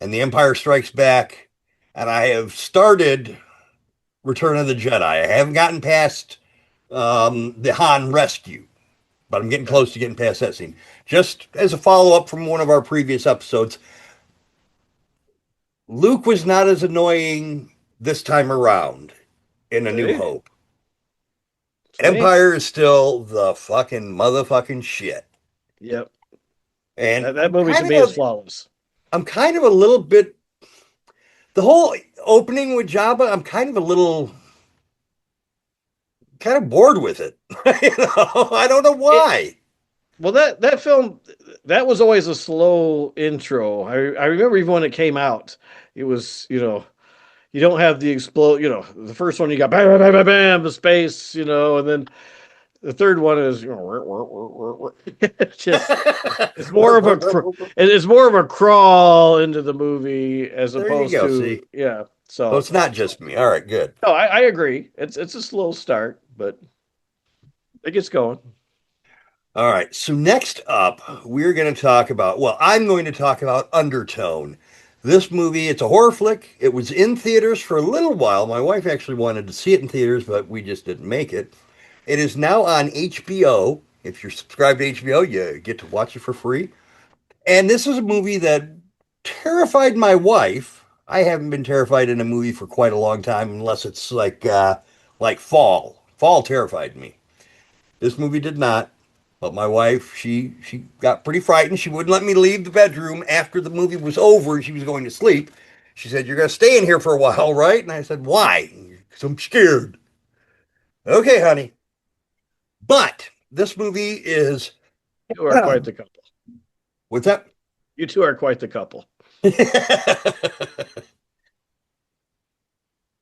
and The Empire Strikes Back, and I have started Return of the Jedi. I haven't gotten past the Han rescue, but I'm getting close to getting past that scene. Just as a follow up from one of our previous episodes, Luke was not as annoying this time around in A New See? Hope. See? Empire is still the fucking motherfucking shit. Yep. And That movie to me is flawless. I'm kind of a little bit, the whole opening with Jabba, I'm kind of a little, kind of bored with it. I don't know why. Well, that film, that was always a slow intro. I remember even when it came out, it was, you don't have the explode, the first one you got bam, bam, bam, bam, bam, the space, and then the third one is, it's just, it's more of it's more of a crawl into the movie as There you opposed go. to, See, yeah. so So, it's not just me. All right, good. no, I agree. It's a slow start, but it gets going. All right. So next up, we're going to talk about, well, I'm going to talk about Undertone. This movie, it's a horror flick. It was in theaters for a little while. My wife actually wanted to see it in theaters, but we just didn't make it. It is now on HBO. If you're subscribed to HBO, you get to watch it for free. And this is a movie that terrified my wife. I haven't been terrified in a movie for quite a long time, unless it's like Fall. Fall terrified me. This movie did not. But my wife, she got pretty frightened. She wouldn't let me leave the bedroom after the movie was over and she was going to sleep. She said, "You're going to stay in here for a while, right?" And I said, "Why?" "Because I'm scared." "Okay, honey." But this movie is You are quite the couple. what's that? You two are quite the couple.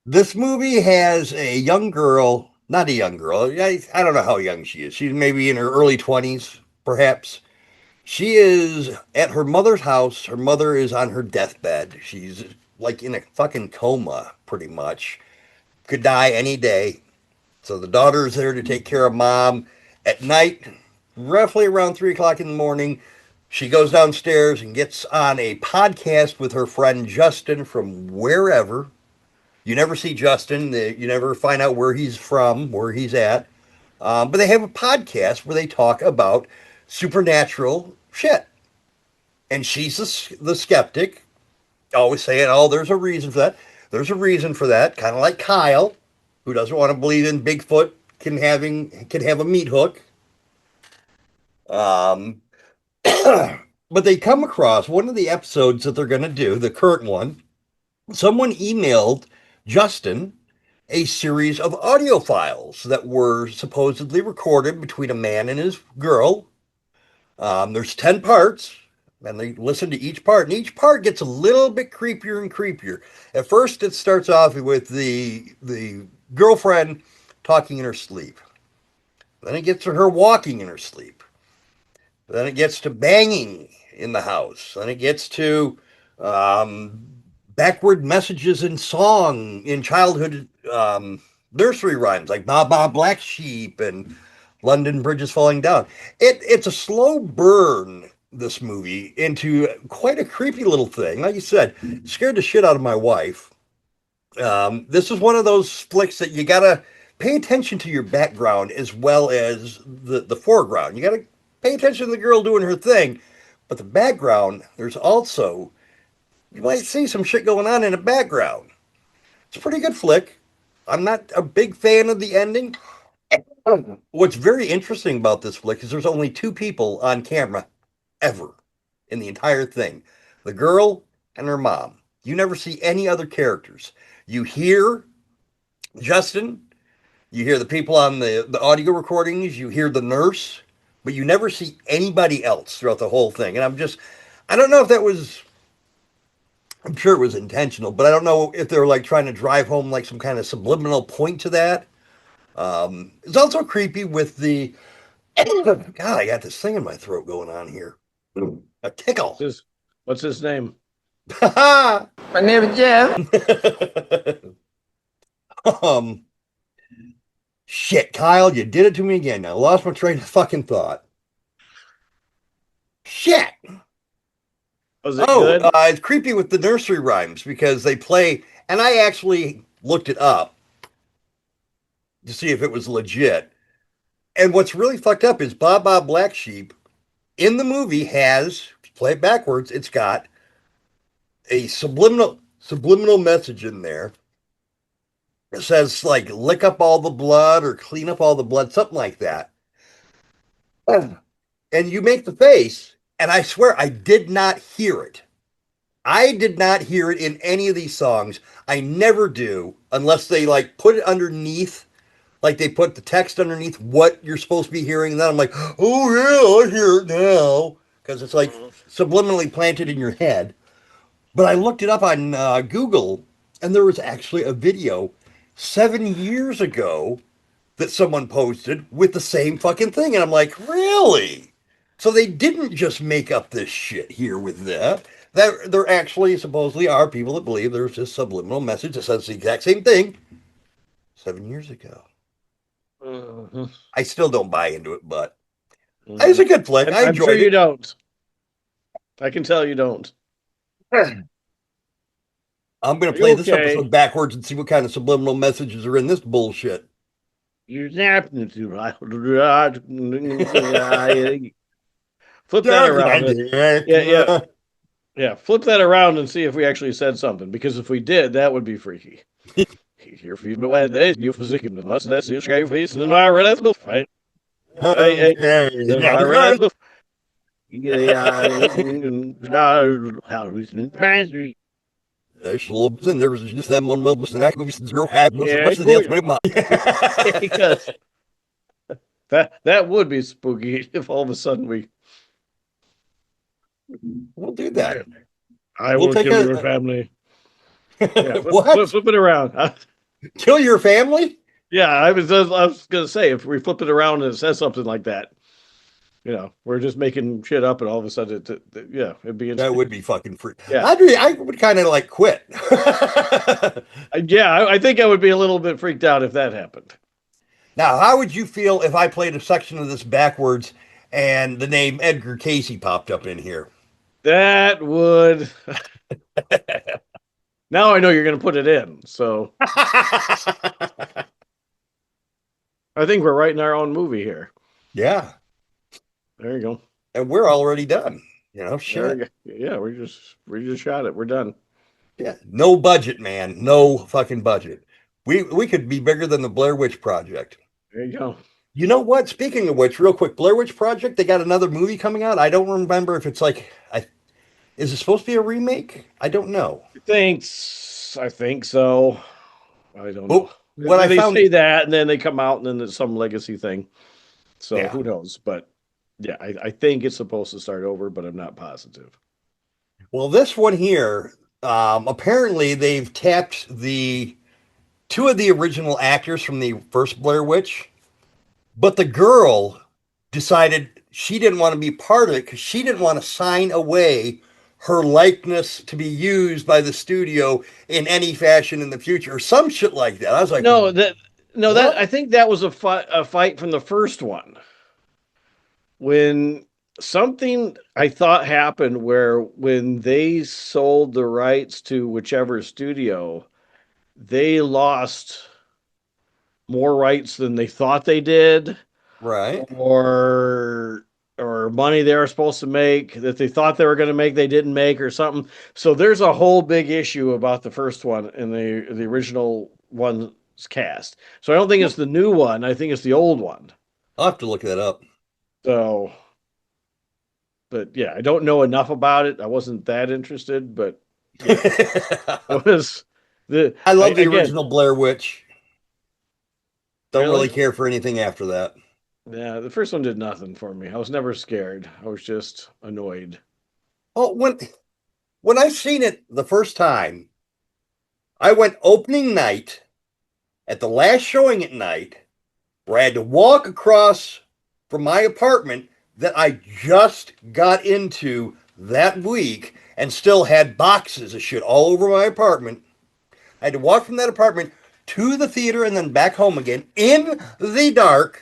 This movie has a young girl, not a young girl. I don't know how young she is. She's maybe in her early 20s, perhaps. She is at her mother's house. Her mother is on her deathbed. She's like in a fucking coma, pretty much. Could die any day. So the daughter is there to take care of mom. At night, roughly around 3 o'clock in the morning, she goes downstairs and gets on a podcast with her friend Justin from wherever. You never see Justin. You never find out where he's from, where he's at. But they have a podcast where they talk about supernatural shit. And she's the skeptic, always saying, "Oh, there's a reason for that. There's a reason for that." Kind of like Kyle, who doesn't want to believe in Bigfoot can have a meat hook. Um, but they come across one of the episodes that they're going to do, the current one. Someone emailed Justin a series of audio files that were supposedly recorded between a man and his girl. There's 10 parts, and they listen to each part, and each part gets a little bit creepier and creepier. At first, it starts off with the girlfriend talking in her sleep. Then it gets to her walking in her sleep. Then it gets to banging in the house. Then it gets to um, backward messages in song, in childhood nursery rhymes, like "Ba Ba Black Sheep" and "London Bridge is Falling Down." It's a slow burn, this movie, into quite a creepy little thing. Like you said, scared the shit out of my wife. This is one of those flicks that you gotta pay attention to your background as well as the foreground. You gotta pay attention to the girl doing her thing, but the background, there's also, you might see some shit going on in the background. It's a pretty good flick. I'm not a big fan of the ending. What's very interesting about this flick is there's only two people on camera ever in the entire thing, the girl and her mom. You never see any other characters. You hear Justin, you hear the people on the audio recordings, you hear the nurse, but you never see anybody else throughout the whole thing. And I don't know if that was, I'm sure it was intentional, but I don't know if they were like trying to drive home like some kind of subliminal point to that. It's also creepy with the, God, I got this thing in my throat going on here. A tickle. What's his name? My name is Jeff. Shit, Kyle, you did it to me again. I lost my train of fucking thought. Shit. Was it good? It's creepy with the nursery rhymes because they play, and I actually looked it up. to see if it was legit. And what's really fucked up is Bob Bob Black Sheep in the movie has, if you play it backwards, it's got a subliminal message in there. It says like lick up all the blood or clean up all the blood, something like that. And you make the face, and I swear I did not hear it. I did not hear it in any of these songs. I never do unless they like put it underneath, like they put the text underneath what you're supposed to be hearing. And then I'm like, oh yeah, I hear it now. Because it's like subliminally planted in your head. But I looked it up on Google, and there was actually a video 7 years ago that someone posted with the same fucking thing. And I'm like, really? So they didn't just make up this shit here with that. There actually supposedly are people that believe there's this subliminal message that says the exact same thing 7 years ago. I still don't buy into it, but it's a good flick. I I'm enjoyed sure you it. don't. I can tell you don't. I'm going Are to you play this okay? episode backwards and see what kind of subliminal messages are in this bullshit. You're napping to flip that around. Yeah. Yeah, flip that around and see if we actually said something. Because if we did, that would be freaky. Here for you, but when days you physique in the must that's your scary face and my red ass right? Hey, my red ass yeah, There's and there was just that one little and I was zero had no yeah, much of the because that would be spooky if all of a sudden we'll do that. I We'll will take kill a- your family. Yeah, What? flip it around. Kill your family? Yeah, I was gonna say if we flip it around and it says something like that, we're just making shit up, and all of a sudden, yeah, it'd be That interesting. would be fucking free. Yeah. I would kind of like quit. Yeah, I think I would be a little bit freaked out if that happened. Now, how would you feel if I played a section of this backwards and the name Edgar Casey popped up in here? That would. Now I know you're going to put it in, so I think we're writing our own movie here. Yeah. There you go. And we're already done. There Shit. we go. Yeah, we just shot it. We're done. Yeah. No budget, man. No fucking budget. We could be bigger than the Blair Witch Project. There you go. You know what? Speaking of which, real quick, Blair Witch Project, they got another movie coming out. I don't remember if it's like, is it supposed to be a remake? I don't know. I think so. I don't know. What They I found, say that, and then they come out, and then there's some legacy thing. So Yeah. who knows? But yeah, I think it's supposed to start over, but I'm not positive. well, this one here, apparently they've tapped two of the original actors from the first Blair Witch, but the girl decided she didn't want to be part of it because she didn't want to sign away her likeness to be used by the studio in any fashion in the future or some shit like that. I was like, That What? I think that was a fight from the first one when something I thought happened where when they sold the rights to whichever studio, they lost more rights than they thought they did, right. or money they were supposed to make that they thought they were going to make they didn't make or something. So there's a whole big issue about the first one and the original one's cast. So I don't think it's the new one. I think it's the old one. I'll have to look that up. So, but yeah, I don't know enough about it. I wasn't that interested, but it was I love the again, original Blair Witch. Don't Really? really care for anything after that. Yeah, the first one did nothing for me. I was never scared. I was just annoyed. Oh, when I seen it the first time, I went opening night at the last showing at night, where I had to walk across from my apartment that I just got into that week and still had boxes of shit all over my apartment. I had to walk from that apartment to the theater and then back home again in the dark.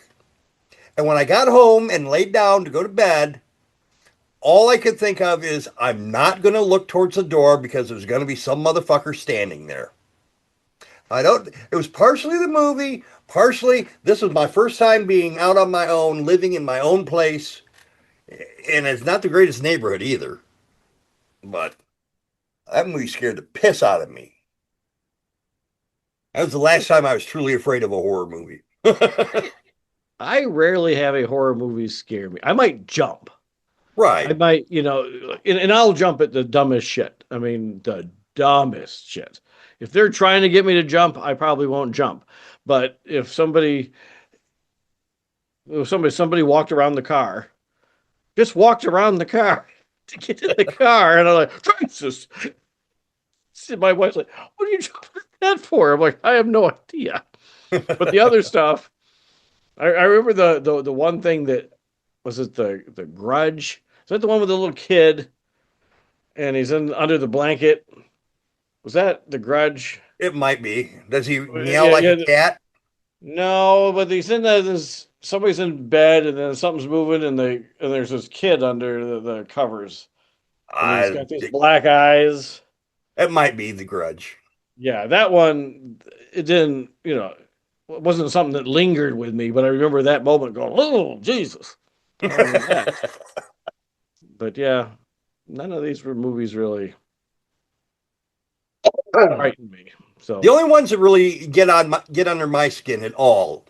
And when I got home and laid down to go to bed, all I could think of is I'm not going to look towards the door because there's going to be some motherfucker standing there. It was partially the movie, Partially, this was my first time being out on my own, living in my own place, and it's not the greatest neighborhood either. But that movie scared the piss out of me. That was the last time I was truly afraid of a horror movie. I rarely have a horror movie scare me. I might jump. I Right. might, and I'll jump at the dumbest shit. I mean, the dumbest shit. If they're trying to get me to jump, I probably won't jump. But if somebody walked around the car, just walked around the car to get in the car, and I'm like, Jesus. My wife's like, "What are you jumping at that for?" I'm like, "I have no idea." But the other stuff, I remember the one thing that was it the Grudge. Is that the one with the little kid and he's in under the blanket? Was that the Grudge? It might be. Does he meow Yeah, like yeah. a cat? No, but he's in this. Somebody's in bed and then something's moving and there's this kid under the covers and he's got these It black eyes. might be The Grudge. Yeah, that one. It didn't. It wasn't something that lingered with me, but I remember that moment going, "Oh, Jesus." I don't remember that. But yeah, none of these were movies really frightened me. So The only ones that really get under my skin at all,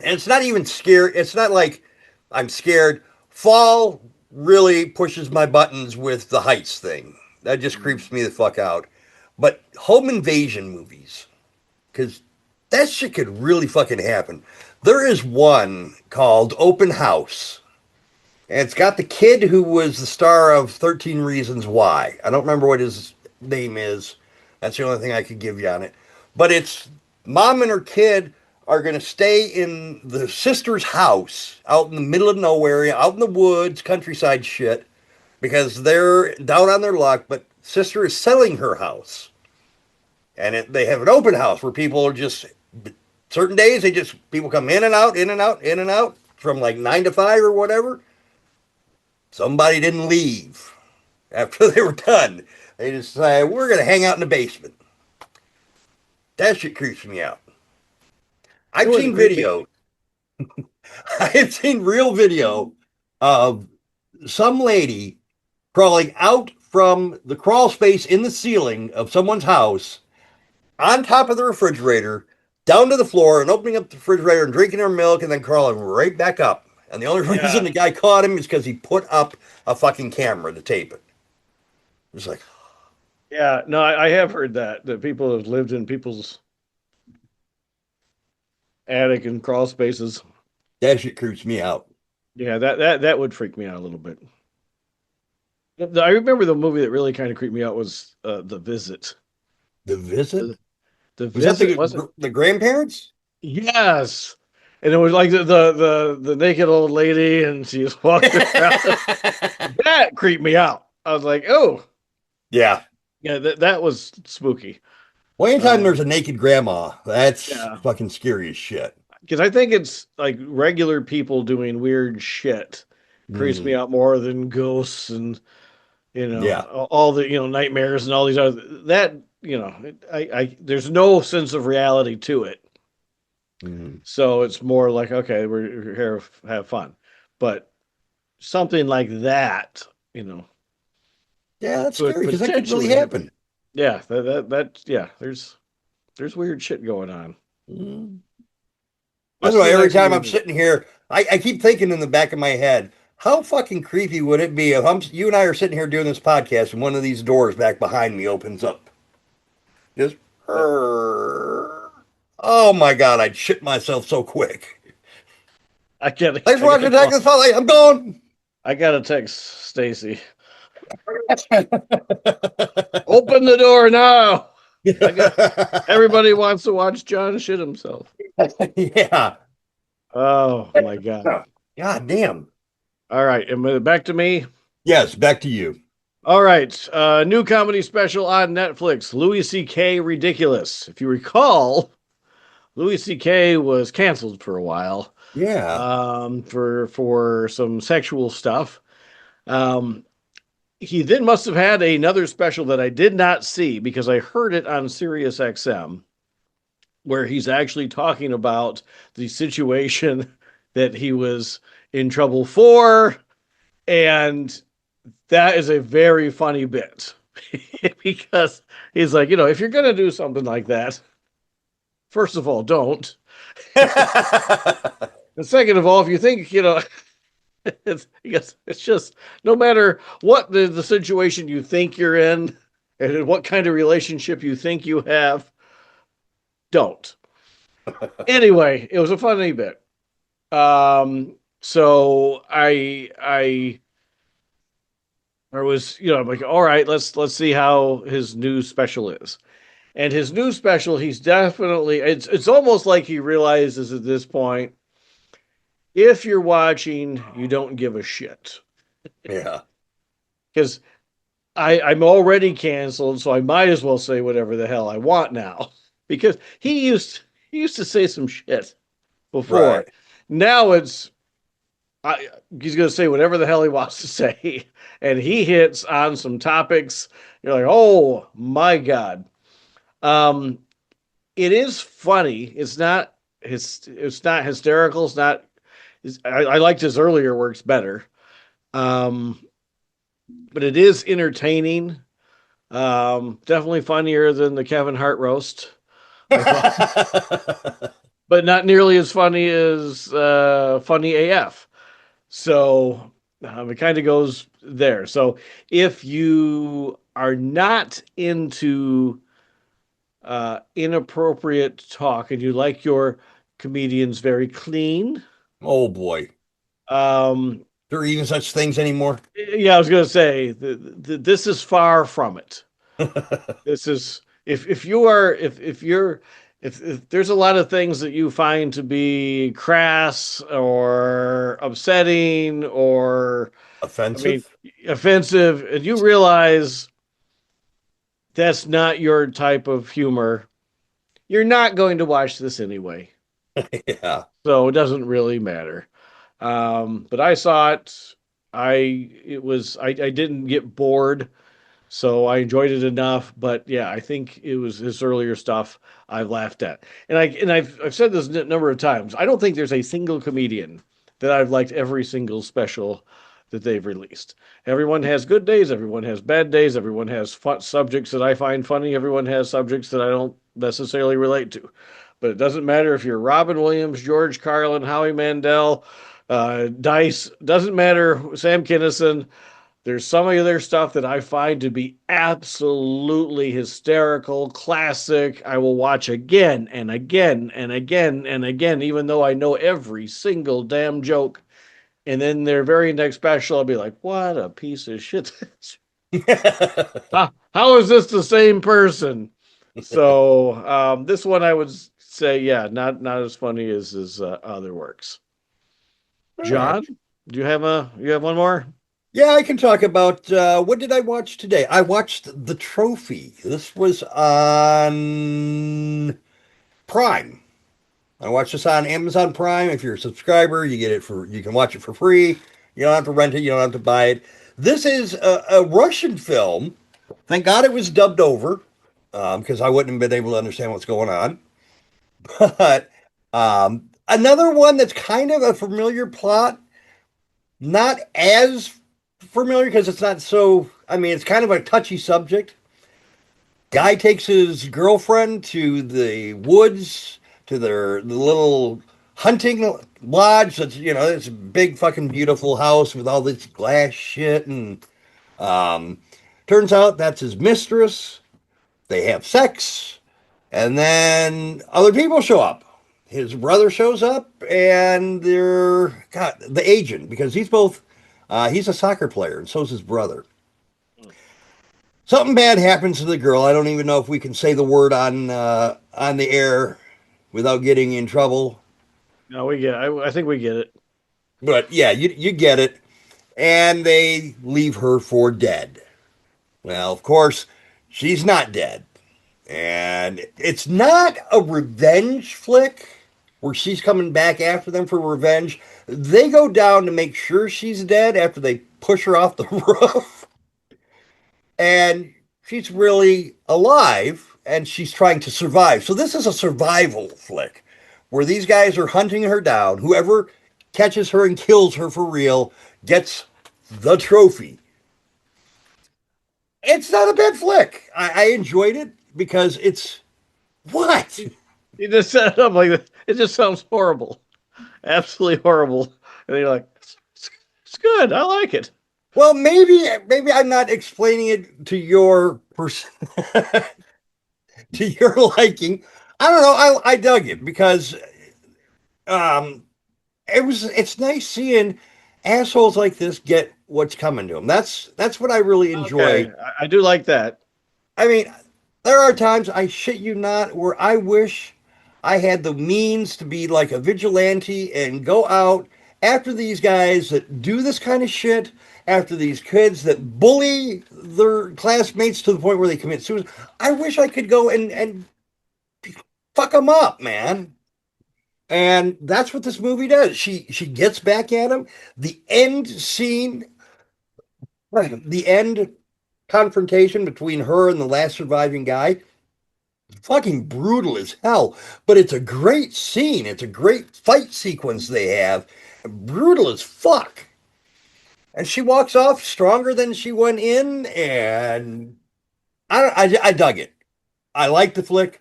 and it's not even scary. It's not like I'm scared. Fall really pushes my buttons with the heights thing. That just creeps me the fuck out. But home invasion movies, because that shit could really fucking happen. There is one called Open House. And it's got the kid who was the star of 13 Reasons Why. I don't remember what his name is. That's the only thing I could give you on it. But it's mom and her kid are going to stay in the sister's house out in the middle of nowhere, out in the woods, countryside shit, because they're down on their luck. But sister is selling her house. And they have an open house where people are just, certain days, people come in and out, in and out, in and out from like 9 to 5 or whatever. Somebody didn't leave after they were done. They just say, we're going to hang out in the basement. That shit creeps me out. I've seen video. I have seen real video of some lady crawling out from the crawl space in the ceiling of someone's house on top of the refrigerator, down to the floor and opening up the refrigerator and drinking her milk and then crawling right back up. And the only reason the guy caught him is because he put up a fucking camera to tape it. It's like, yeah, no, I have heard that people have lived in people's attic and crawl spaces. that shit creeps me out. Yeah, that would freak me out a little bit. I remember the movie that really kind of creeped me out was The Visit. The Visit? The Was that Visit wasn't. the grandparents? Yes, and it was like the naked old lady, and she was walking around. That creeped me out. I was like, oh, Yeah. yeah, that was spooky. Well, anytime there's a naked grandma, that's Yeah. fucking scary as shit. Because I think it's like regular people doing weird shit creeps me out more than ghosts and Yeah. all the nightmares and all these other that I there's no sense of reality to it. So it's more like, okay, we're here to have fun. But something like that, Yeah, that's could scary because that could really potentially happen. yeah, yeah, there's weird shit going on. I don't know, every time I'm Movie. sitting here, I keep thinking in the back of my head, how fucking creepy would it be if you and I are sitting here doing this podcast and one of these doors back behind me opens up? Just, oh my God, I'd shit myself so quick. I gotta, Thanks for I watching gotta, Attack of the Spotlight. I'm going. I gotta text Stacy. Open the door now. Everybody wants to watch John shit himself. Yeah. Oh my God. God damn. All right. And back to me. Yes, back to you. All right. New comedy special on Netflix. Louis C.K. Ridiculous. If you recall, Louis C.K. was canceled for a while. Yeah. For some sexual stuff. He then must have had another special that I did not see because I heard it on Sirius XM. where he's actually talking about the situation that he was in trouble for. And that is a very funny bit because he's like, if you're going to do something like that, first of all, don't. And second of all, if you think, it's just no matter what the situation you think you're in and what kind of relationship you think you have, don't. Anyway, it was a funny bit. So I was, I'm like, all right, let's see how his new special is. And his new special, he's definitely it's almost like he realizes at this point, if you're watching, you don't give a shit. Yeah. Because I'm already canceled, so I might as well say whatever the hell I want now. Because he used to say some shit before. Right. Now he's going to say whatever the hell he wants to say, and he hits on some topics. You're like, oh my god. It is funny. It's not hysterical. It's not. I liked his earlier works better. But it is entertaining. Definitely funnier than the Kevin Hart roast, but not nearly as funny as Funny AF. So it kind of goes there. So if you are not into inappropriate talk and you like your comedians very clean, Oh boy. um, There are even such things anymore. yeah, I was going to say this is far from it. This is if there's a lot of things that you find to be crass or upsetting or Offensive. offensive, and you realize that's not your type of humor, you're not going to watch this anyway. Yeah. So it doesn't really matter. But I saw it. I didn't get bored. So I enjoyed it enough, but yeah, I think it was his earlier stuff I've laughed at, and I've said this a number of times. I don't think there's a single comedian that I've liked every single special that they've released. Everyone has good days, everyone has bad days, everyone has subjects that I find funny, everyone has subjects that I don't necessarily relate to. But it doesn't matter if you're Robin Williams, George Carlin, Howie Mandel, Dice. Doesn't matter, Sam Kinison. There's some of their stuff that I find to be absolutely hysterical, classic. I will watch again and again and again and again, even though I know every single damn joke. And then their very next special, I'll be like, what a piece of shit. How is this the same person? So this one I would say, yeah, not as funny as his other works. John, do you have one more? Yeah, I can talk about what did I watch today? I watched The Trophy. This was on Prime. I watched this on Amazon Prime. If you're a subscriber, you can watch it for free. You don't have to rent it, you don't have to buy it. This is a Russian film. Thank God it was dubbed over, because I wouldn't have been able to understand what's going on. But another one that's kind of a familiar plot, not as familiar because it's not so, it's kind of a touchy subject. Guy takes his girlfriend to the woods, to the little hunting lodge that's, this big fucking beautiful house with all this glass shit, and turns out that's his mistress. They have sex, and then other people show up. His brother shows up, and the agent, because he's a soccer player, and so's his brother. Something bad happens to the girl. I don't even know if we can say the word on the air without getting in trouble. No, we get it. I think we get it. But yeah, you get it. And they leave her for dead. Well, of course, she's not dead. And it's not a revenge flick where she's coming back after them for revenge. They go down to make sure she's dead after they push her off the roof. And she's really alive. and she's trying to survive. So this is a survival flick where these guys are hunting her down. Whoever catches her and kills her for real gets the trophy. It's not a bad flick. I enjoyed it because it's what? You just set it up like this. It just sounds horrible, absolutely horrible. And you're like, it's good. I like it. Well, maybe I'm not explaining it to your to your liking. I don't know. I dug it because um it's nice seeing assholes like this get what's coming to them. That's what I really enjoy. Okay, I do like that. I mean, there are times, I shit you not, where I wish I had the means to be like a vigilante and go out after these guys that do this kind of shit, after these kids that bully their classmates to the point where they commit suicide. I wish I could go and fuck them up, man. And that's what this movie does. She gets back at him. The end scene, the end confrontation between her and the last surviving guy, fucking brutal as hell. But it's a great scene. It's a great fight sequence they have. Brutal as fuck. And she walks off stronger than she went in, and I dug it. I liked the flick.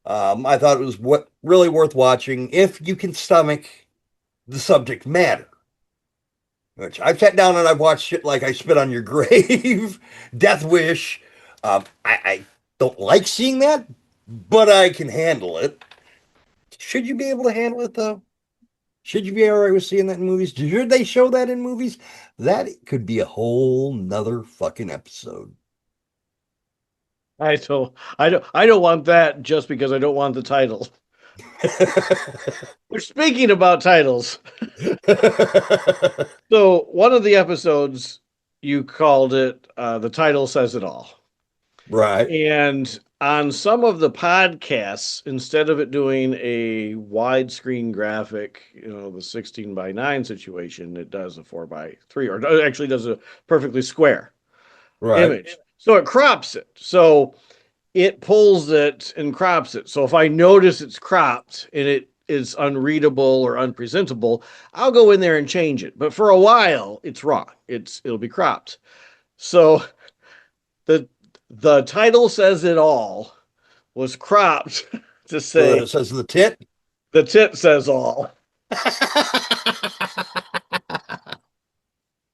I thought it was really worth watching if you can stomach the subject matter. Which I've sat down and I've watched shit like I Spit on Your Grave, Death Wish. I don't like seeing that, but I can handle it. Should you be able to handle it, though? Should you be all right with seeing that in movies? Should they show that in movies? That could be a whole nother fucking episode. I don't want that just because I don't want the title. We're speaking about titles. So one of the episodes you called it the title says it all. Right. And on some of the podcasts, instead of it doing a widescreen graphic, the 16:9 situation, it does a 4:3, or it actually does a perfectly square image. So it crops it. So it pulls it and crops it. So if I notice it's cropped and it is unreadable or unpresentable, I'll go in there and change it. But for a while, it's wrong. It'll be cropped. So the title says it all was cropped to say it says the tit. The tit says all.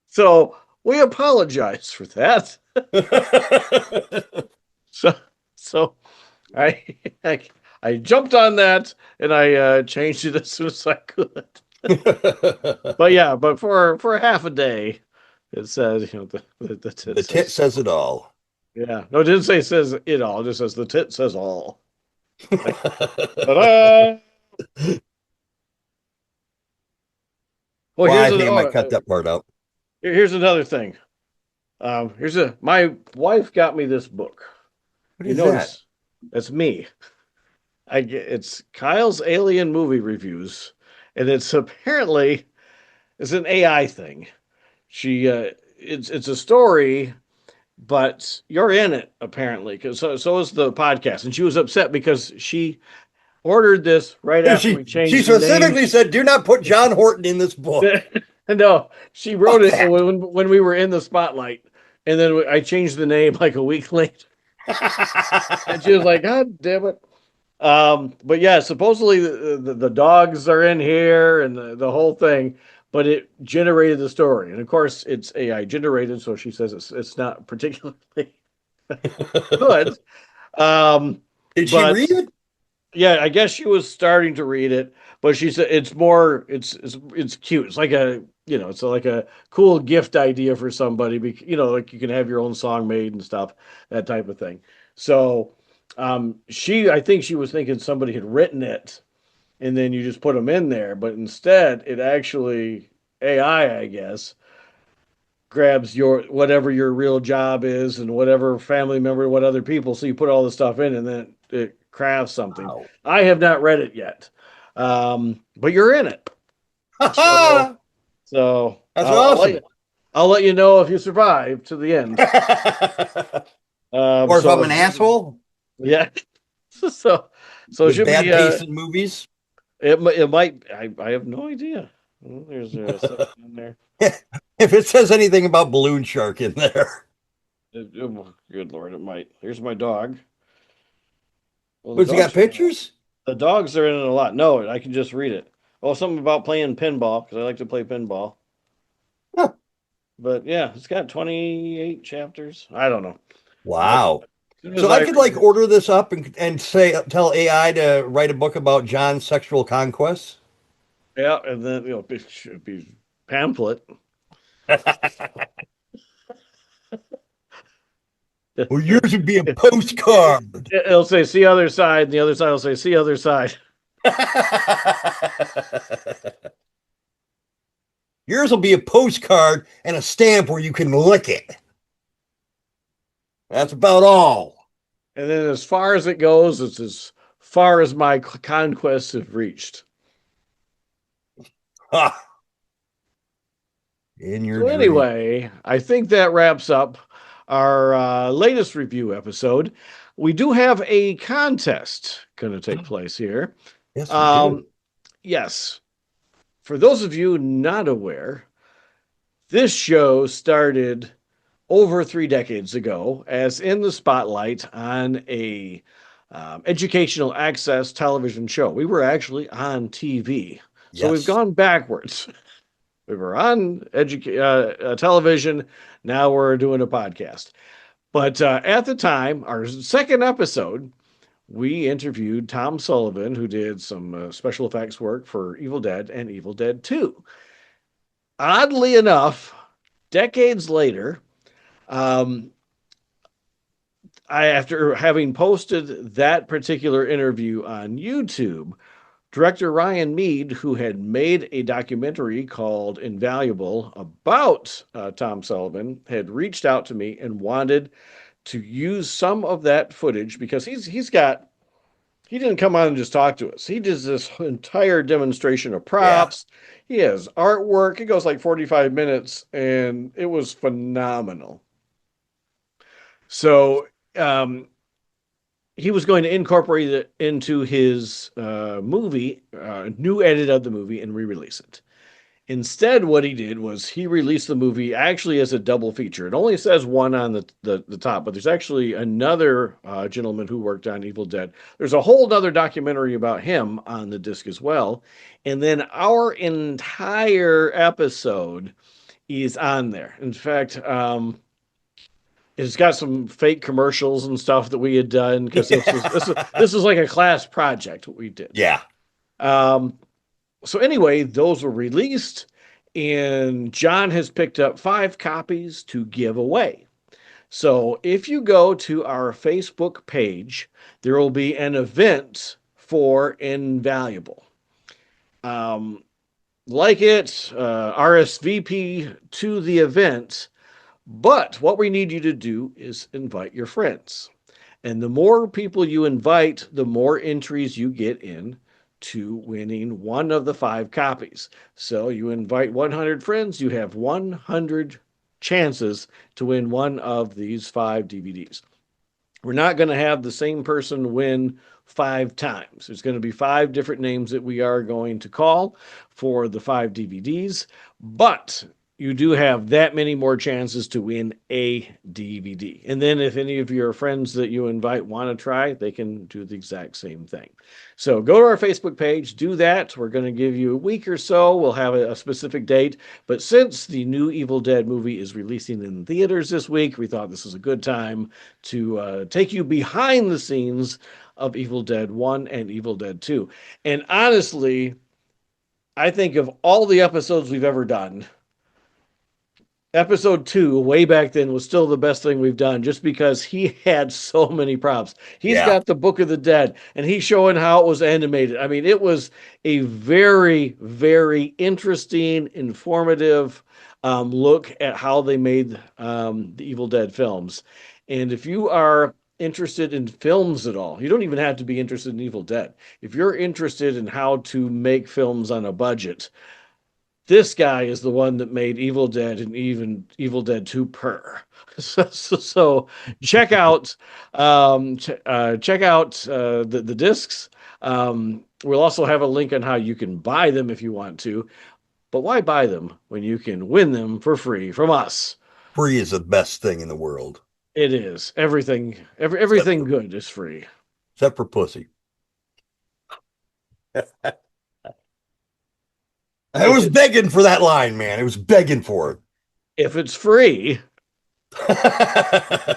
So we apologize for that. So I jumped on that and I changed it as soon as I could. But for half a day, it says the tit says it all. Yeah, no, it didn't say says it all. It just says the tit says all. Ta-da! Well, I think I might cut that part out. Here's another thing. My wife got me this book. What is that? That's me. It's Kyle's Alien Movie Reviews, and it's apparently an AI thing. It's a story, but you're in it apparently, because so is the podcast, and she was upset because she ordered this right after we changed. She specifically said, "Do not put John Horton in this book." No, she wrote it when we were in the spotlight, and then I changed the name like a week later. And she was like, "God damn it!" But yeah, supposedly the dogs are in here and the whole thing, but it generated the story, and of course it's AI generated, so she says it's not particularly good. Did she read it? Yeah, I guess she was starting to read it, but she said it's cute. It's like it's like a cool gift idea for somebody. Like you can have your own song made and stuff, that type of thing. So, I think she was thinking somebody had written it, and then you just put them in there. But instead, it actually AI, I guess, grabs whatever your real job is and whatever family member, what other people. So you put all the stuff in, and then it crafts something. Wow. I have not read it yet, but you're in it. So that's awesome. I'll let you know if you survive to the end. Or if I'm an asshole. Yeah. So so it with should be bad taste in movies. it might I have no idea. There's a section in there. If it says anything about Balloon Shark in there. Good Lord, it might. Here's my dog. Well, the But you got dogs are in a lot. pictures? The dogs are in it a lot. No, I can just read it. Oh, something about playing pinball because I like to play pinball. Huh. But yeah, it's got 28 chapters. I don't know. But Wow. as soon as So I I could read like it, order this up and say tell AI to write a book about John's sexual conquests. yeah, and then it should be pamphlet. Well, yours would be a postcard. It'll say see other side, and the other side will say see other side. Yours will be a postcard and a stamp where you can lick it. That's about all. And then as far as it goes, it's as far as my conquests have reached. Ha. In your So dream. anyway, I think that wraps up our latest review episode. We do have a contest going to take place here. Yes, we do. Um, yes, for those of you not aware, this show started over 3 decades ago as in the spotlight on a educational access television show. We were actually on TV. So we've Yes. gone backwards. We were on television. Now we're doing a podcast. But at the time, our second episode, we interviewed Tom Sullivan, who did some special effects work for Evil Dead and Evil Dead 2. Oddly enough, decades later, um, after having posted that particular interview on YouTube, director Ryan Mead, who had made a documentary called Invaluable about Tom Sullivan, had reached out to me and wanted to use some of that footage because he didn't come on and just talk to us. He does this entire demonstration of Yeah. props. He has artwork. It goes like 45 minutes and it was phenomenal. So he was going to incorporate it into his movie, new edit of the movie, and re-release it. Instead, what he did was he released the movie actually as a double feature. It only says one on the top, but there's actually another gentleman who worked on Evil Dead. There's a whole other documentary about him on the disc as well. And then our entire episode is on there. In fact, it's got some fake commercials and stuff that we had done because this was like a class project what we did. Yeah. So anyway, those were released, and John has picked up 5 copies to give away. So if you go to our Facebook page, there will be an event for Invaluable. Like it, RSVP to the event. But what we need you to do is invite your friends. And the more people you invite, the more entries you get in to winning one of the 5 copies. So you invite 100 friends, you have 100 chances to win one of these 5 DVDs. We're not going to have the same person win 5 times. There's going to be 5 different names that we are going to call for the 5 DVDs, but you do have that many more chances to win a DVD. And then if any of your friends that you invite want to try, they can do the exact same thing. So go to our Facebook page, do that. We're going to give you a week or so. We'll have a specific date. But since the new Evil Dead movie is releasing in theaters this week, we thought this was a good time to take you behind the scenes of Evil Dead 1 and Evil Dead 2. And honestly, I think of all the episodes we've ever done, episode 2 way back then was still the best thing we've done just because he had so many props. He's Yeah. got the Book of the Dead and he's showing how it was animated. I mean, it was a very, very interesting, informative look at how they made the Evil Dead films. And if you are interested in films at all, you don't even have to be interested in Evil Dead. If you're interested in how to make films on a budget, this guy is the one that made Evil Dead and even Evil Dead 2 per. So check out check out the discs. We'll also have a link on how you can buy them if you want to. But why buy them when you can win them for free from us? Free is the best thing in the world. It is. Everything good is free. Except for pussy. I was begging for that line, man. I was begging for it. If it's free, because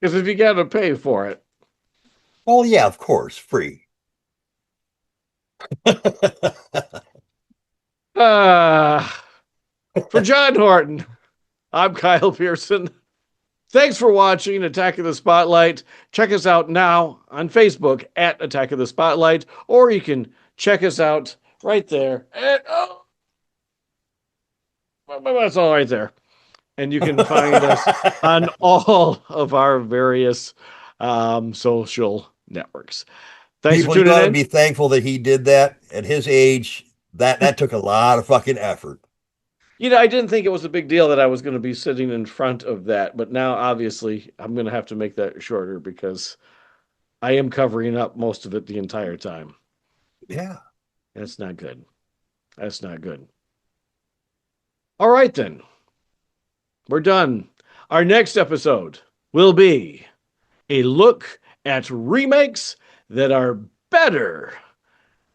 if you got to pay for it. Well, yeah, of course, free. For John Horton, I'm Kyle Pierson. Thanks for watching Attack of the Spotlight. Check us out now on Facebook at Attack of the Spotlight, or you can check us out right there. That's all right there. And you can find us on all of our various social networks. Thanks People for tuning gotta in. be thankful that he did that at his age. That took a lot of fucking effort. I didn't think it was a big deal that I was going to be sitting in front of that, but now obviously I'm going to have to make that shorter because I am covering up most of it the entire time. Yeah. That's not good. That's not good. All right, then. We're done. Our next episode will be a look at remakes that are better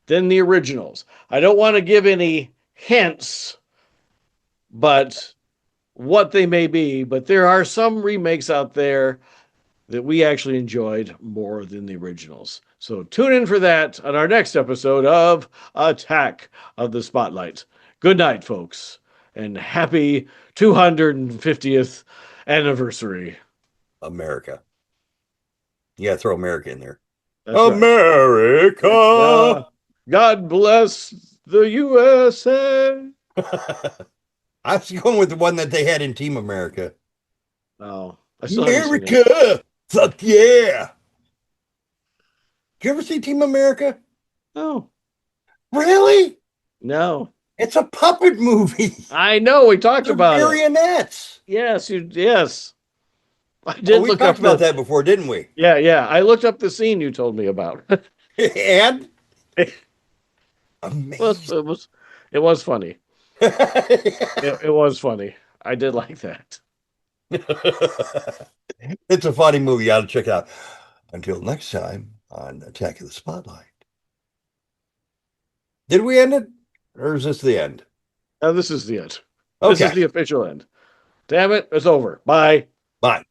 than the originals. I don't want to give any hints, but what they may be. But there are some remakes out there that we actually enjoyed more than the originals. So tune in for that on our next episode of Attack of the Spotlight. Good night, folks, and happy 250th anniversary. America. You gotta throw America in there. That's right. America. God bless the USA. I was going with the one that they had in Team America. Oh, I still haven't seen it. America. Fuck yeah. Did you ever see Team America? No, Really? no. It's a puppet movie. I know we talked about it. Marionettes. Yes, yes. I did Oh, we look talked up about that before, didn't we? Yeah. I looked up the scene you told me about. And It was funny. It was funny. I did like that. It's a funny movie. You ought to check it out. Until next time on Attack of the Spotlight. Did we end it? Or is this the end? This is the end. Okay. This is the official end. Damn it, it's over. Bye. Bye.